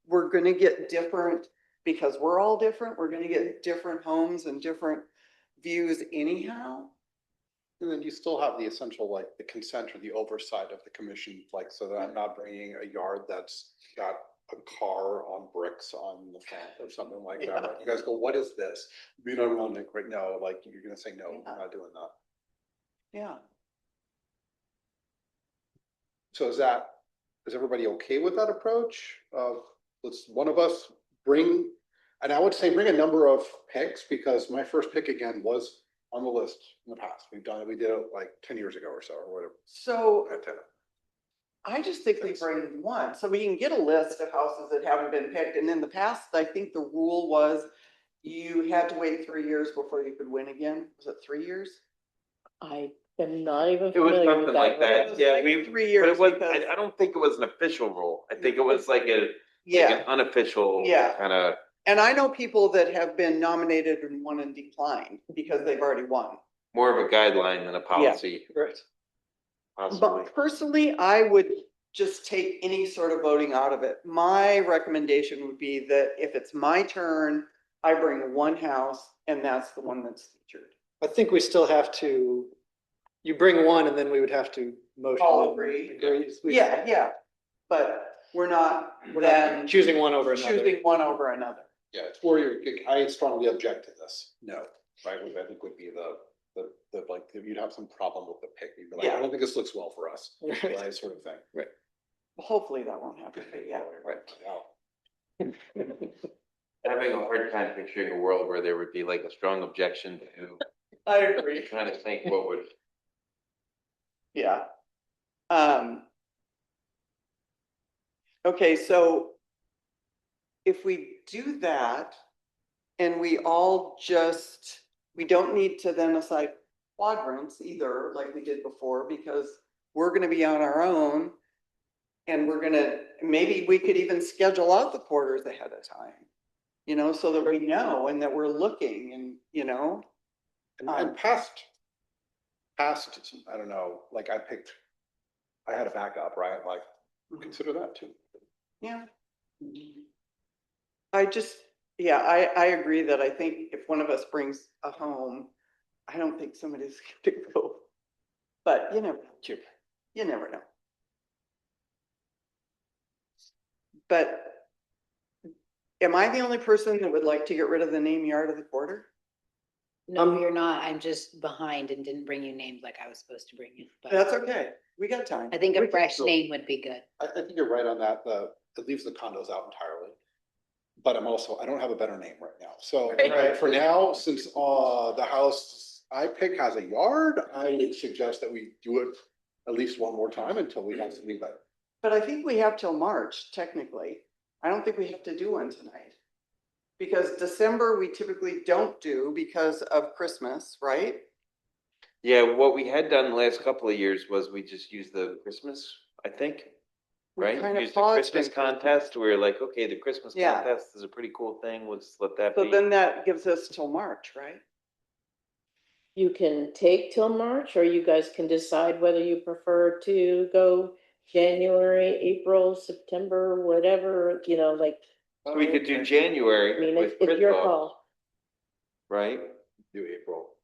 we're gonna get different, because we're all different, we're gonna get different homes and different views anyhow. And then you still have the essential, like the consent or the oversight of the commission, like, so that I'm not bringing a yard that's got a car on bricks on the front or something like that. Yeah. You guys go, what is this? We don't want to, right now, like, you're gonna say, no, Yeah. we're not doing that. Yeah. So is everybody okay with that approach? Let's, one of us bring, and I would say bring a number of picks, because my first pick again was on the list in the past. We did it like 10 years ago or so, or whatever. So I just think we bring one, so we can get a list of houses that haven't been picked, and in the past, I think the rule was you had to wait 3 years before you could win again. Was it 3 years? I am not even It was familiar with something like that. that, yeah, Like we, 3 but years it was, because- I don't think it was an official rule. I think it was like an Yeah, unofficial Yeah. kind of, and I know people that have been nominated and won and declined because they've already won. more of a guideline than a policy, Right. possibly. But personally, I would just take any sort of voting out of it. My recommendation would be that if it's my turn, I bring one house and that's the one that's featured. I think we still have to, you bring one and then we would have to motion. All agree. Yeah, but we're not then Choosing one over another. choosing one over another. Yeah, it's where I strongly object to this. No, right, which I think would be like, if you'd have some problem with the pick, you'd be like, Yeah. I don't think this looks well for us, Right. right, sort of thing. Hopefully that won't happen, but yeah. Right. Yeah. Having a hard time picturing a world where there would be like a strong objection to I agree. trying to think what would. Yeah. Okay, so if we do that and we all just, we don't need to then assign quadrants either, like we did before, because we're gonna be on our own. And maybe we could even schedule out the quarters ahead of time, so that we know and that we're looking and. And past, I don't know, like I had a backup, right? Like, consider that too. Yeah. I agree that I think if one of us brings a home, I don't think somebody's gonna go. But you never know. But am I the only person that would like to get rid of the name yard of the quarter? No, you're not. I'm just behind and didn't bring you names like I was supposed to bring you. But That's okay. We got time. I think We a can fresh still- name would be good. I think you're right on that. It leaves the condos out entirely. But I don't have a better name right now. So Right. for now, since the house I pick has a yard, I would suggest that we do it at least one more time until we have something better. But I think we have till March, technically. I don't think we have to do one tonight. Because December, we typically don't do because of Christmas, right? Yeah, what we had done the last couple of years was we just used the Christmas, I think. We Right? kind of Use the paused Christmas in- contest. We were like, okay, the Christmas Yeah. contest is a pretty cool thing. Let's let that So be. then that gives us till March, right? You can take till March, or you guys can decide whether you prefer to go January, April, September, whatever, like, We could do I January mean, with it's your Christmas, call. right? Do April.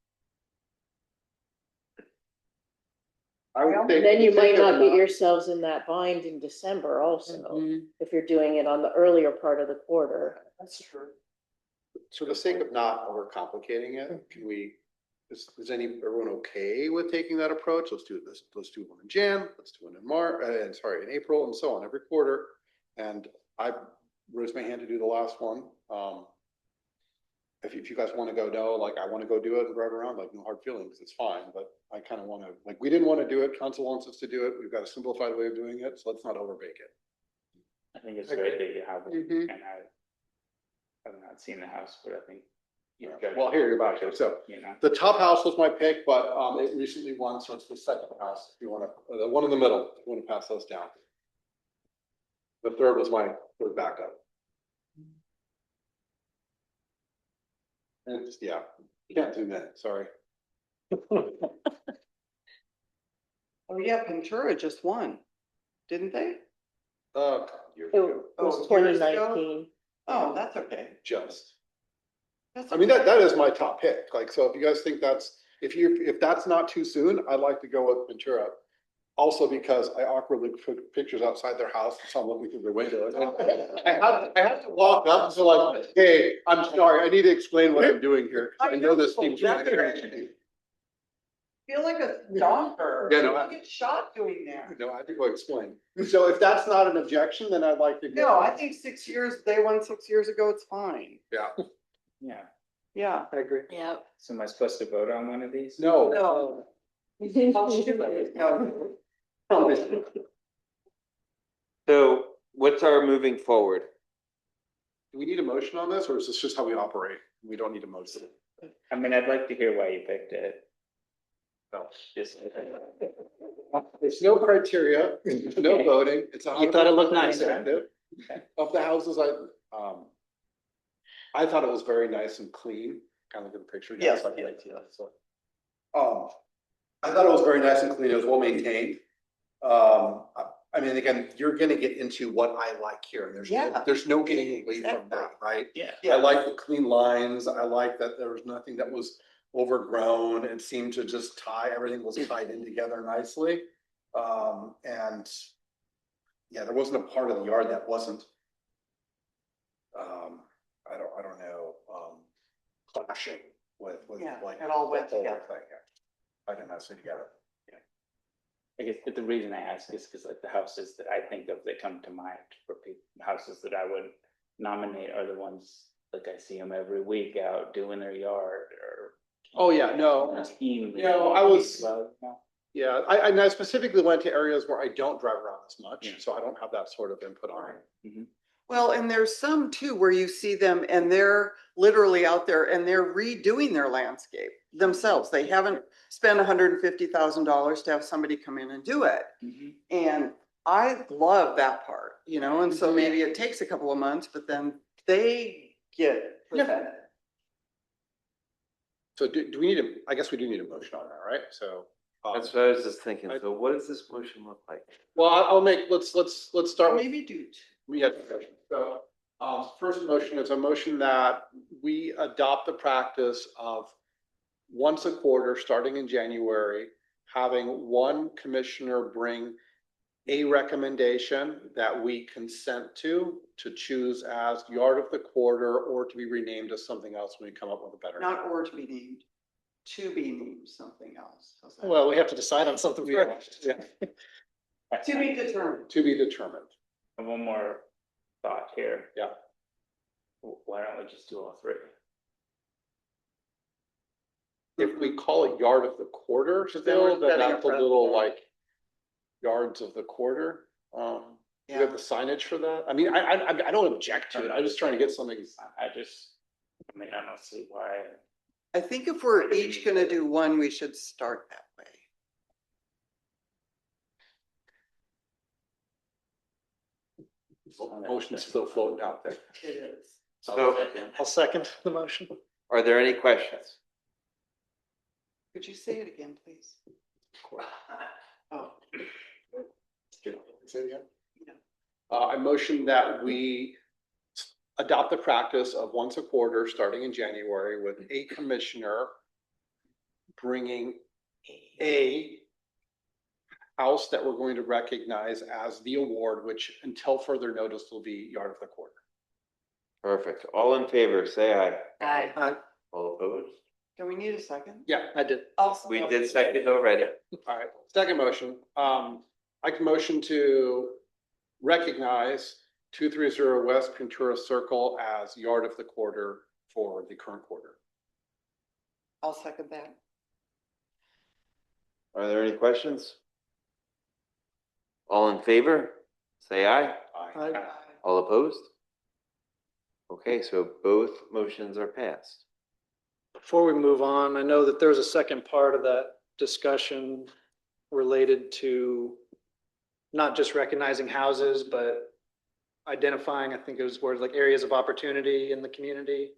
Well, And then you might not get yourselves in that bind in December also, Mhm. if you're doing it on the earlier part of the quarter. That's true. For the sake of not overcomplicating it, can we is everyone okay with taking that approach? Let's do this, let's do one in Jan, let's do one in in April, and so on, every quarter. And I raised my hand to do the last one. If you guys want to go, no, like I want to go do it and drive around, like no hard feelings, it's fine, but I kind of want to, like, we didn't want to do it, council wants us to do it, we've got a simplified way of doing it, so let's not overbake it. I think it's great that you have it, and I have not seen the house, but I think. Well, here you're about to, so. You know, The top house was my pick, but it recently won, so it's the second house, if you wanna, the one in the middle, if you wanna pass those down. The third was my third backup. And it's, yeah, you can't do that, sorry. Oh, yeah, Ventura just won, didn't they? God, years It ago, was Oh, years ago? 2019. Oh, that's okay. just. That's I mean, okay. that is my top pick, like, so if you guys think that's, if that's not too soon, I'd like to go with Ventura. Also because I awkwardly took pictures outside their house, and saw them looking through the window. I have to walk up, so like, hey, I'm sorry, I need to explain what I'm doing here, 'cause I know this seems. Feel like a donker. Yeah, no, I- You get shot doing that. No, I think I'll explain. So if that's not an objection, then I'd like to go. No, I think 6 years, they won 6 years ago, it's fine. Yeah, yeah, Yeah. I agree. Yeah. so am I supposed to vote on one of these? no. No. No. So what's our moving forward? Do we need a motion on this, or is this just how we operate? We don't need a motion. I mean, I'd like to hear why you picked it. No. Just. There's no criteria, there's no Okay. voting, it's a. You thought it looked nice, huh? Perspective. Of the houses, I thought it was very nice and clean, kind of look at the picture. Yes, Like, yes, yeah, so. I thought it was very nice and clean, it was well maintained. I mean, again, you're gonna get into what I like here, and Yeah. there's no getting away from Exactly. that, right? Yeah. I like the clean lines, I like that there was nothing that was overgrown, it seemed to just everything was tied in together nicely. And yeah, there wasn't a part of the yard that wasn't, I don't know, clashing with Yeah, like. it all went the whole together. thing, yeah. I didn't have to sit together. I guess the reason I ask is because like the houses that I think of that come to mind for people, houses that I would nominate are the ones, like I see them every week out doing their yard or. Oh, yeah, no. Team. No, I was- Well, no. Yeah, I specifically went to areas where I don't drive around as much, Yeah. so I don't have that sort of input on it. Mhm. Well, and there's some too where you see them and they're literally out there and they're redoing their landscape themselves. They haven't spent $150,000 to have somebody come in and do it. Mhm. And I love that part, you know, and so maybe it takes a couple of months, but then they get presented. So do we need I guess we do need a motion on that, right? So. That's what I was just thinking. So what does this motion look like? Well, I'll make, let's start with. Maybe do. We had discussion. So, first motion is a motion that we adopt the practice of once a quarter, starting in January, having one commissioner bring a recommendation that we consent to choose as yard of the quarter or to be renamed as something else when we come up with a better. Not or to be named something else. How's that? Well, we have to decide on something first. Yeah, To be determined. to be determined. And one more thought here. Yeah. Why don't we just do all three? If we call it yard of the quarter Because then we're still, then setting a that's a little precedent. like yards of the quarter. Do we Yeah. have the signage for that? I mean, I don't object to it. I'm just trying to get something. I mean, I don't see why. I think if we're each gonna do one, we should start that way. Motion's still floating out there. It is. So I'll second the motion. are there any questions? Could you say it again, please? Oh, Say it again? Yeah. I motion that we adopt the practice of once a quarter, starting in January, with a commissioner bringing a house that we're going to recognize as the award, which until further notice will be yard of the quarter. Perfect. All in favor, say aye. Aye. All opposed? Do we need a second? Yeah, I did. Also. We did second already. All right, second motion, I can motion to recognize 230 West Ventura Circle as yard of the quarter for the current quarter. I'll second that. Are there any questions? All in favor, say aye. Aye. All opposed? Okay, so both motions are passed. Before we move on, I know that there was a second part of that discussion related to not just recognizing houses, but identifying, I think it was words like areas of opportunity in the community,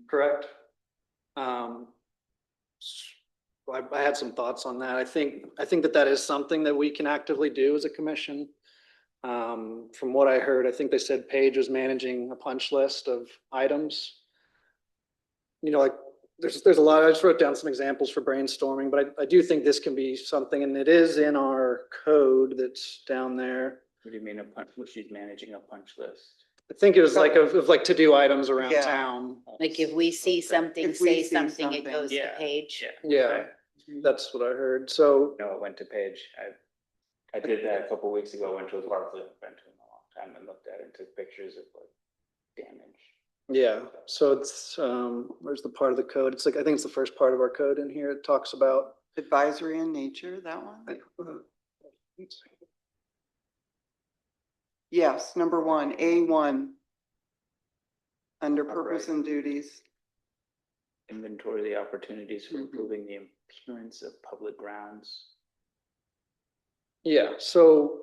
correct? I had some thoughts on that. I think that is something that we can actively do as a commission. From what I heard, I think they said Paige was managing a punch list of items. You know, like there's a lot, I just wrote down some examples for brainstorming, but I do think this can be something, and it is in our code that's down there. What do you mean she's managing a punch list? I think it was like of like to-do items around Yeah. town. Like if we see something, If we say see something, it something. goes to Yeah. Paige. Yeah, that's what I heard. So, No, it went to Paige. I did that a couple weeks ago, went to a Barclay, went to him a long time and looked at it and took pictures of like damage. yeah, so it's, where's the part of the code? It's like, I think it's the first part of our code in here. It talks about. Advisory in nature, that one? Yes, number one, A1. Under purpose and duties. Inventory the opportunities for improving the appearance of public grounds. Yeah, so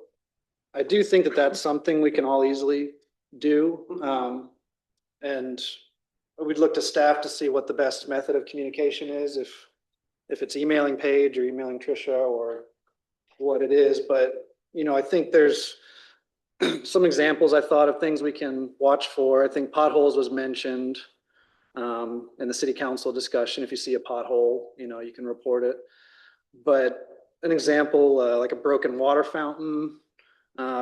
I do think that that's something we can all easily do. And we'd look to staff to see what the best method of communication is, if it's emailing Paige or emailing Trisha or what it is. But, you know, I think there's some examples I thought of things we can watch for. I think potholes was mentioned in the city council discussion. If you see a pothole, you know, you can report it. But an example, like a broken water fountain,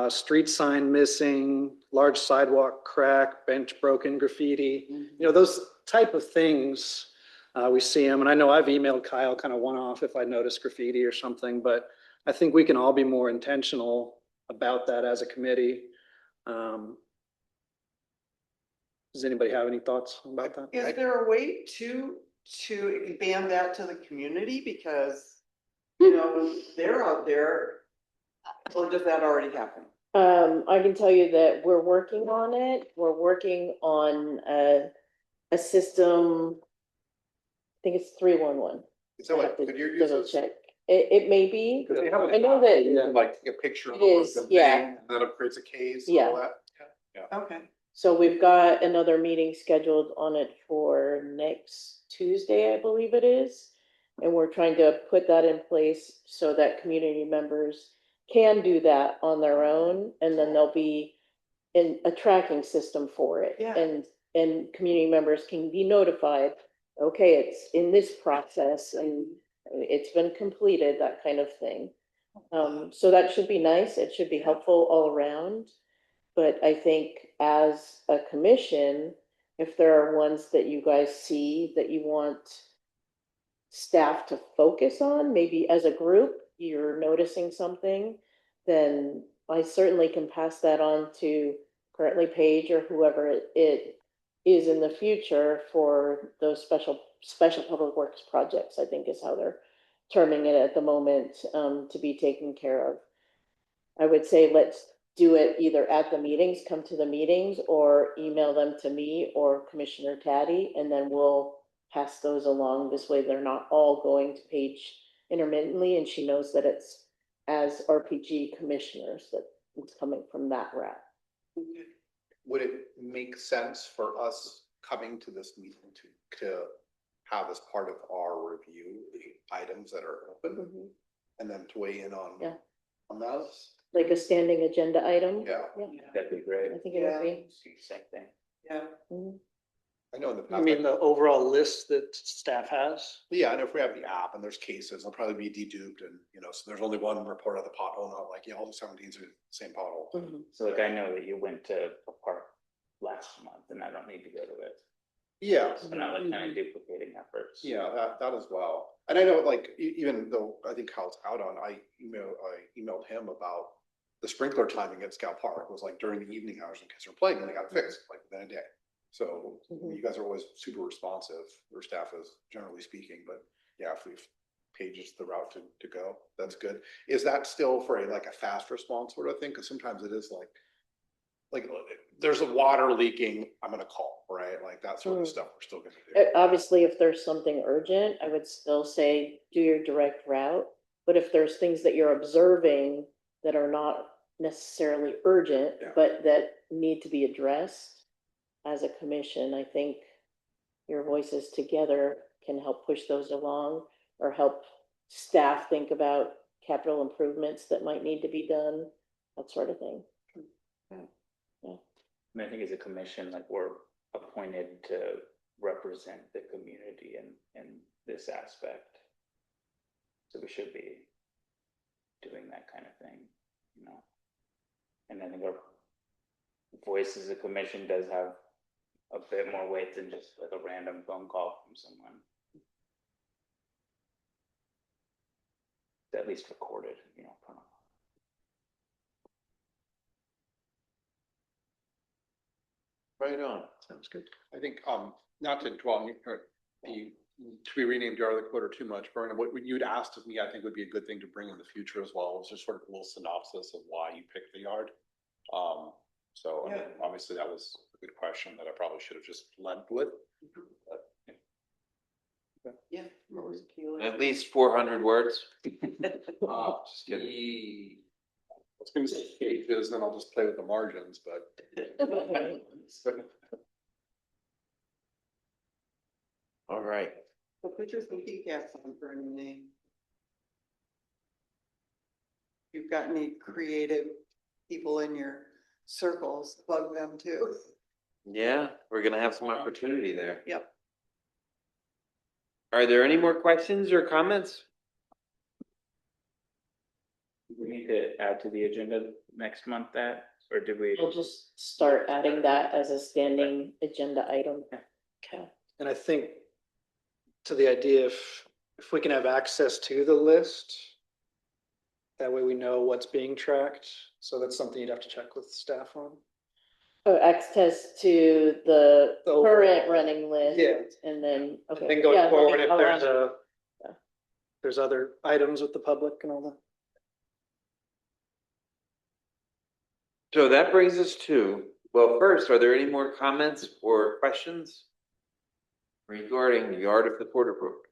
street sign missing, large sidewalk crack, bench broken, graffiti, you know, those type of things, we see them. And I know I've emailed Kyle kind of one-off if I notice graffiti or something, but I think we can all be more intentional about that as a committee. Does anybody have any thoughts about that? Is there a way to expand that to the community? Because, you know, they're out there, or does that already happen? I can tell you that we're working on it. We're working on a system. I think it's 311. So like, could you use Double this? check. It may be. Because they have I know that. You can like take a picture of It is, the thing, yeah. and then it creates a case and all that. Okay. So we've got another meeting scheduled on it for next Tuesday, I believe it is. And we're trying to put that in place so that community members can do that on their own. And then there'll be a tracking system for it. Yeah. And community members can be notified, okay, it's in this process and it's been completed, that kind of thing. So that should be nice. It should be helpful all around. But I think as a commission, if there are ones that you guys see that you want staff to focus on, maybe as a group, you're noticing something, then I certainly can pass that on to currently Paige or whoever it is in the future for those special public works projects, I think is how they're terming it at the moment, to be taken care of. I would say let's do it either at the meetings, come to the meetings, or email them to me or Commissioner Taddy, and then we'll pass those along. This way they're not all going to Paige intermittently, and she knows that it's as RPG commissioners that it's coming from that route. Would it make sense for us coming to this meeting to have as part of our review, the items that are open and then to weigh in on, Yeah. on those? Like a standing agenda item? Yeah. That'd be great. I think it would be. Same thing. Yeah. Mhm. I know in the I past. mean, the overall list that staff has. Yeah, and if we have the app and there's cases, they'll probably be deduped and, you know, so there's only one report of the pothole, not like, yeah, all the 17s are the same pothole. Mhm. So like I know that you went to a park last month and I don't need to go to it. Yeah. So not like kind of duplicating efforts. Yeah, that as well. And I know, like, even though I think Kyle's out on, I emailed him about the sprinkler timing at Scout Park was like during the evening hours when kids were playing and they got fixed like within a day. So you guys are always super responsive, your staff is generally speaking, but yeah, if we've pages the route to go, that's good. Is that still for like a fast response sort of thing? Cause sometimes it is like there's a water leaking, I'm gonna call, right? Like that sort of stuff we're still gonna do. Obviously, if there's something urgent, I would still say do your direct route. But if there's things that you're observing that are not necessarily urgent, Yeah. but that need to be addressed as a commission, I think your voices together can help push those along or help staff think about capital improvements that might need to be done, that sort of thing. I mean, I think as a commission, like we're appointed to represent the community in this aspect. So we should be doing that kind of thing, you know? And I think our voice as a commission does have a bit more weight than just like a random phone call from someone. It's at least recorded, you know. Right on. Sounds good. I think, not to dwell on the, to be renamed Yard of the Quarter too much, Vernon, what you'd asked of me, I think would be a good thing to bring in the future as well, was just sort of a little synopsis of why you picked the yard. So I mean, obviously that was a good question that I probably should have just led with. Yeah. What was appealing? At least 400 words. Just kidding. I was gonna say pages, then I'll just play with the margins, but. All right. So put your thinking caps on for any name. If you've got any creative people in your circles, plug them too. Yeah, we're gonna have some opportunity there. Yep. Are there any more questions or comments? We need to add to the agenda next month that, or did we? We'll just start adding that as a standing agenda item. Okay. And I think to the idea, if we can have access to the list, that way we know what's being tracked. So that's something you'd have to check with staff on. Oh, access to the The overall. current running list. Yeah. And then, And okay. then going Yeah, let me- forward, if I'll there's ask. Yeah. there's other items with the public and all that. So that brings us to, well, first, are there any more comments or questions regarding the Yard of the Quarter Brook?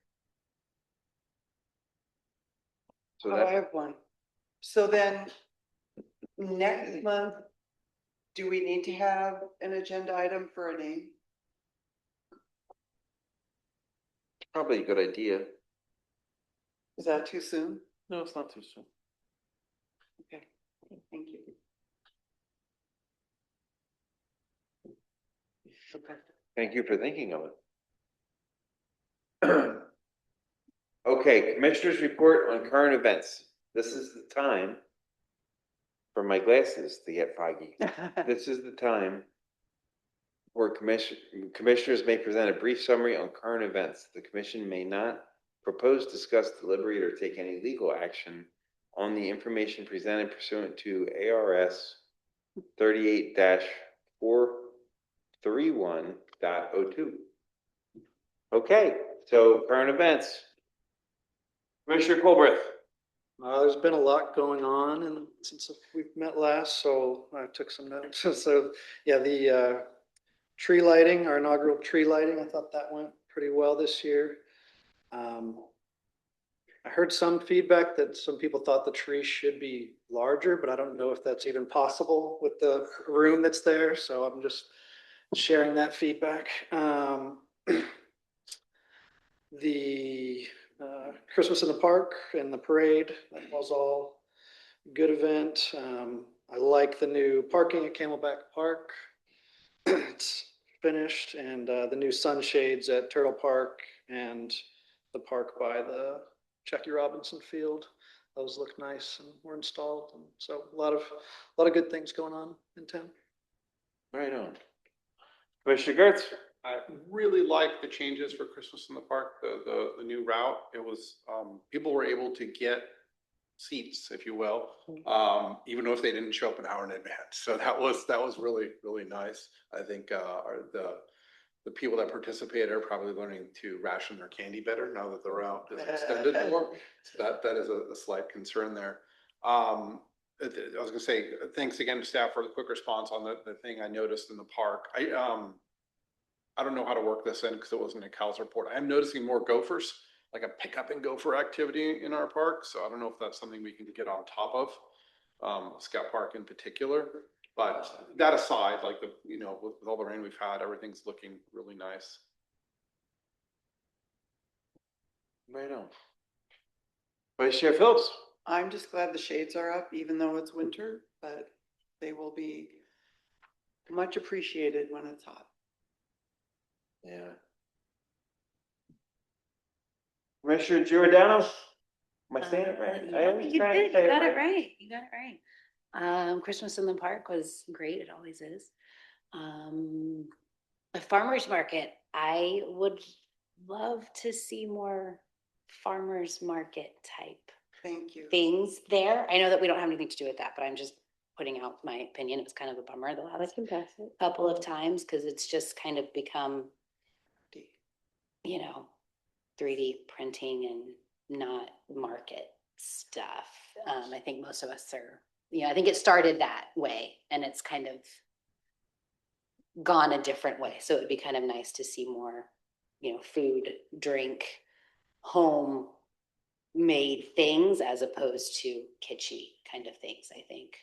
So Oh, I that, have one. So then, next month, do we need to have an agenda item for a name? probably a good idea. Is that too soon? No, it's not too soon. Okay, thank you. Okay. Thank you for thinking of it. Okay, Commissioners report on current events. This is the time for my glasses to get foggy. This is the time where commissioners may present a brief summary on current events. The commission may not propose, discuss, deliberate, or take any legal action on the information presented pursuant to ARS 38-431.02. Okay, so current events. Commissioner Colbreth. There's been a lot going on and since we've met last, so I took some notes. So yeah, the tree lighting, our inaugural tree lighting, I thought that went pretty well this year. I heard some feedback that some people thought the tree should be larger, but I don't know if that's even possible with the room that's there. So I'm just sharing that feedback. The Christmas in the Park and the parade, that was all good event. I like the new parking at Camelback Park. It's finished, and the new sunshades at Turtle Park and the park by the Jackie Robinson Field. Those look nice and were installed, and so a lot of good things going on in town. Right on. Commissioner Gertz. I really like the changes for Christmas in the Park, the new route. It was, people were able to get seats, if you will, even if they didn't show up an hour in advance. So that was really, really nice. I think, the people that participated are probably learning to ration their candy better now that the route is extended more. So that is a slight concern there. I was gonna say, thanks again to staff for the quick response on the thing I noticed in the park. I don't know how to work this in because it wasn't a Cal's report. I am noticing more gophers, like a pickup and gopher activity in our park. So I don't know if that's something we can get on top of, Scout Park in particular. But that aside, like with all the rain we've had, everything's looking really nice. Right on. Vice Chair Phillips. I'm just glad the shades are up, even though it's winter, but they will be much appreciated when it's hot. Yeah. Commissioner Giordano, am I saying it right? I Yeah, always you try and did, say you it got it right. right, you got it right. Christmas in the Park was great, it always is. A farmer's market, I would love to see more farmer's market type Thank you. things there. I know that we don't have anything to do with that, but I'm just putting out my opinion. It was kind of a bummer the I last can pass it. couple of times because it's just kind of become, 3D printing and not market stuff. I think most of us are, I think it started that way and it's kind of gone a different way. So it would be kind of nice to see more, food, drink, home made things as opposed to kitschy kind of things, I think.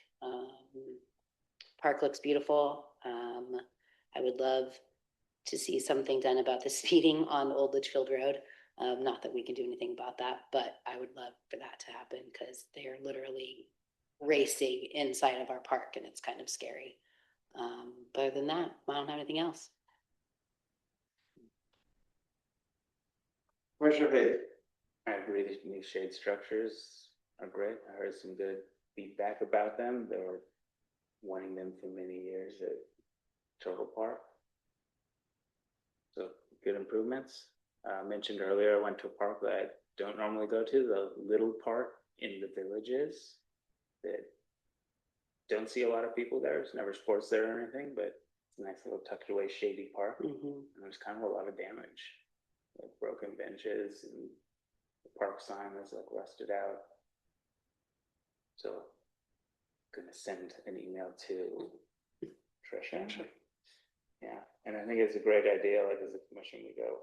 Park looks beautiful. I would love to see something done about the speeding on Old Litchfield Road. Not that we can do anything about that, but I would love for that to happen because they are literally racing inside of our park and it's kind of scary. But other than that, I don't have anything else. Commissioner Hayes. I agree, these new shade structures are great. I heard some good feedback about them. They were wanting them for many years at Turtle Park. So good improvements. Mentioned earlier, I went to a park that I don't normally go to, the Little Park in the Villages. That don't see a lot of people there. There's never sports there or anything, but it's a nice little tucked away shady park. And there's kind of a lot of damage, like broken benches and the park sign was like rusted out. So I'm gonna send an email to Trisha. Yeah, and I think it's a great idea, like as a commission, we go,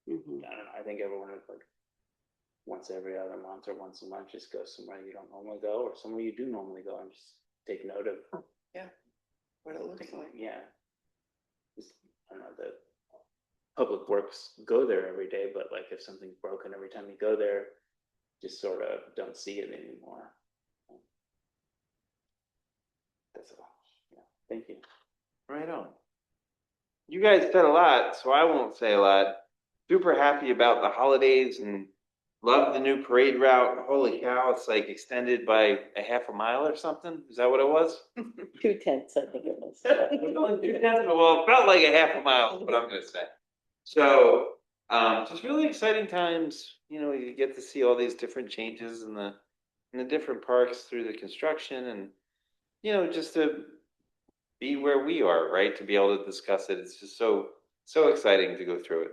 I don't know, I think everyone would like once every other month or once a month, just go somewhere you don't normally go or somewhere you do normally go and just take note of. What it looks like. Yeah. Just, I don't know, the public works go there every day, but like if something's broken every time you go there, just sort of don't see it anymore. That's all. Yeah. Thank you. Right on. You guys said a lot, so I won't say a lot. Super happy about the holidays and love the new parade route. Holy cow, it's like extended by a half a mile or something. Is that what it was? 2/10, I think it was. Well, it felt like a half a mile, is what I'm gonna say. So, just really exciting times. You get to see all these different changes in the different parks through the construction and, just to be where we are, right? To be able to discuss it. It's just so exciting to go through it.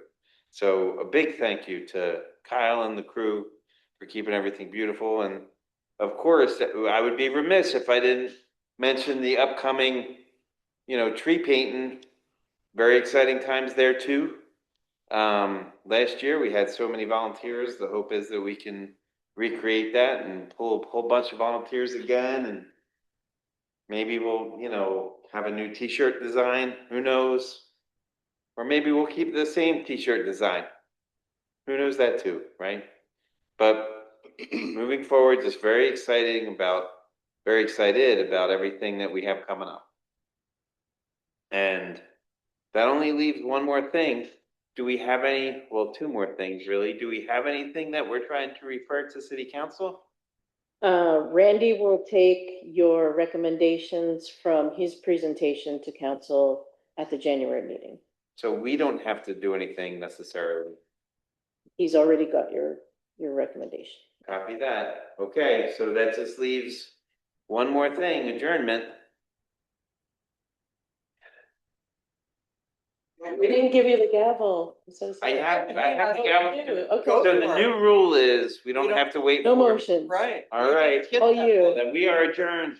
So a big thank you to Kyle and the crew for keeping everything beautiful. And of course, I would be remiss if I didn't mention the upcoming, tree painting. Very exciting times there too. Last year we had so many volunteers. The hope is that we can recreate that and pull a whole bunch of volunteers again. And maybe we'll, have a new t-shirt design. Who knows? Or maybe we'll keep the same t-shirt design. Who knows that too, right? But moving forward, just very excited about everything that we have coming up. And that only leaves one more thing. Do we have two more things really. Do we have anything that we're trying to refer to City Council? Randy will take your recommendations from his presentation to council at the January meeting. So we don't have to do anything necessarily. He's already got your recommendation. Copy that. Okay, so that just leaves one more thing, adjournment. We didn't give you the gavel. I'm so I sorry. have the gavel. Okay, So the new rule is we don't have to wait. no for- motion. Right. All right. All you. Then we are adjourned.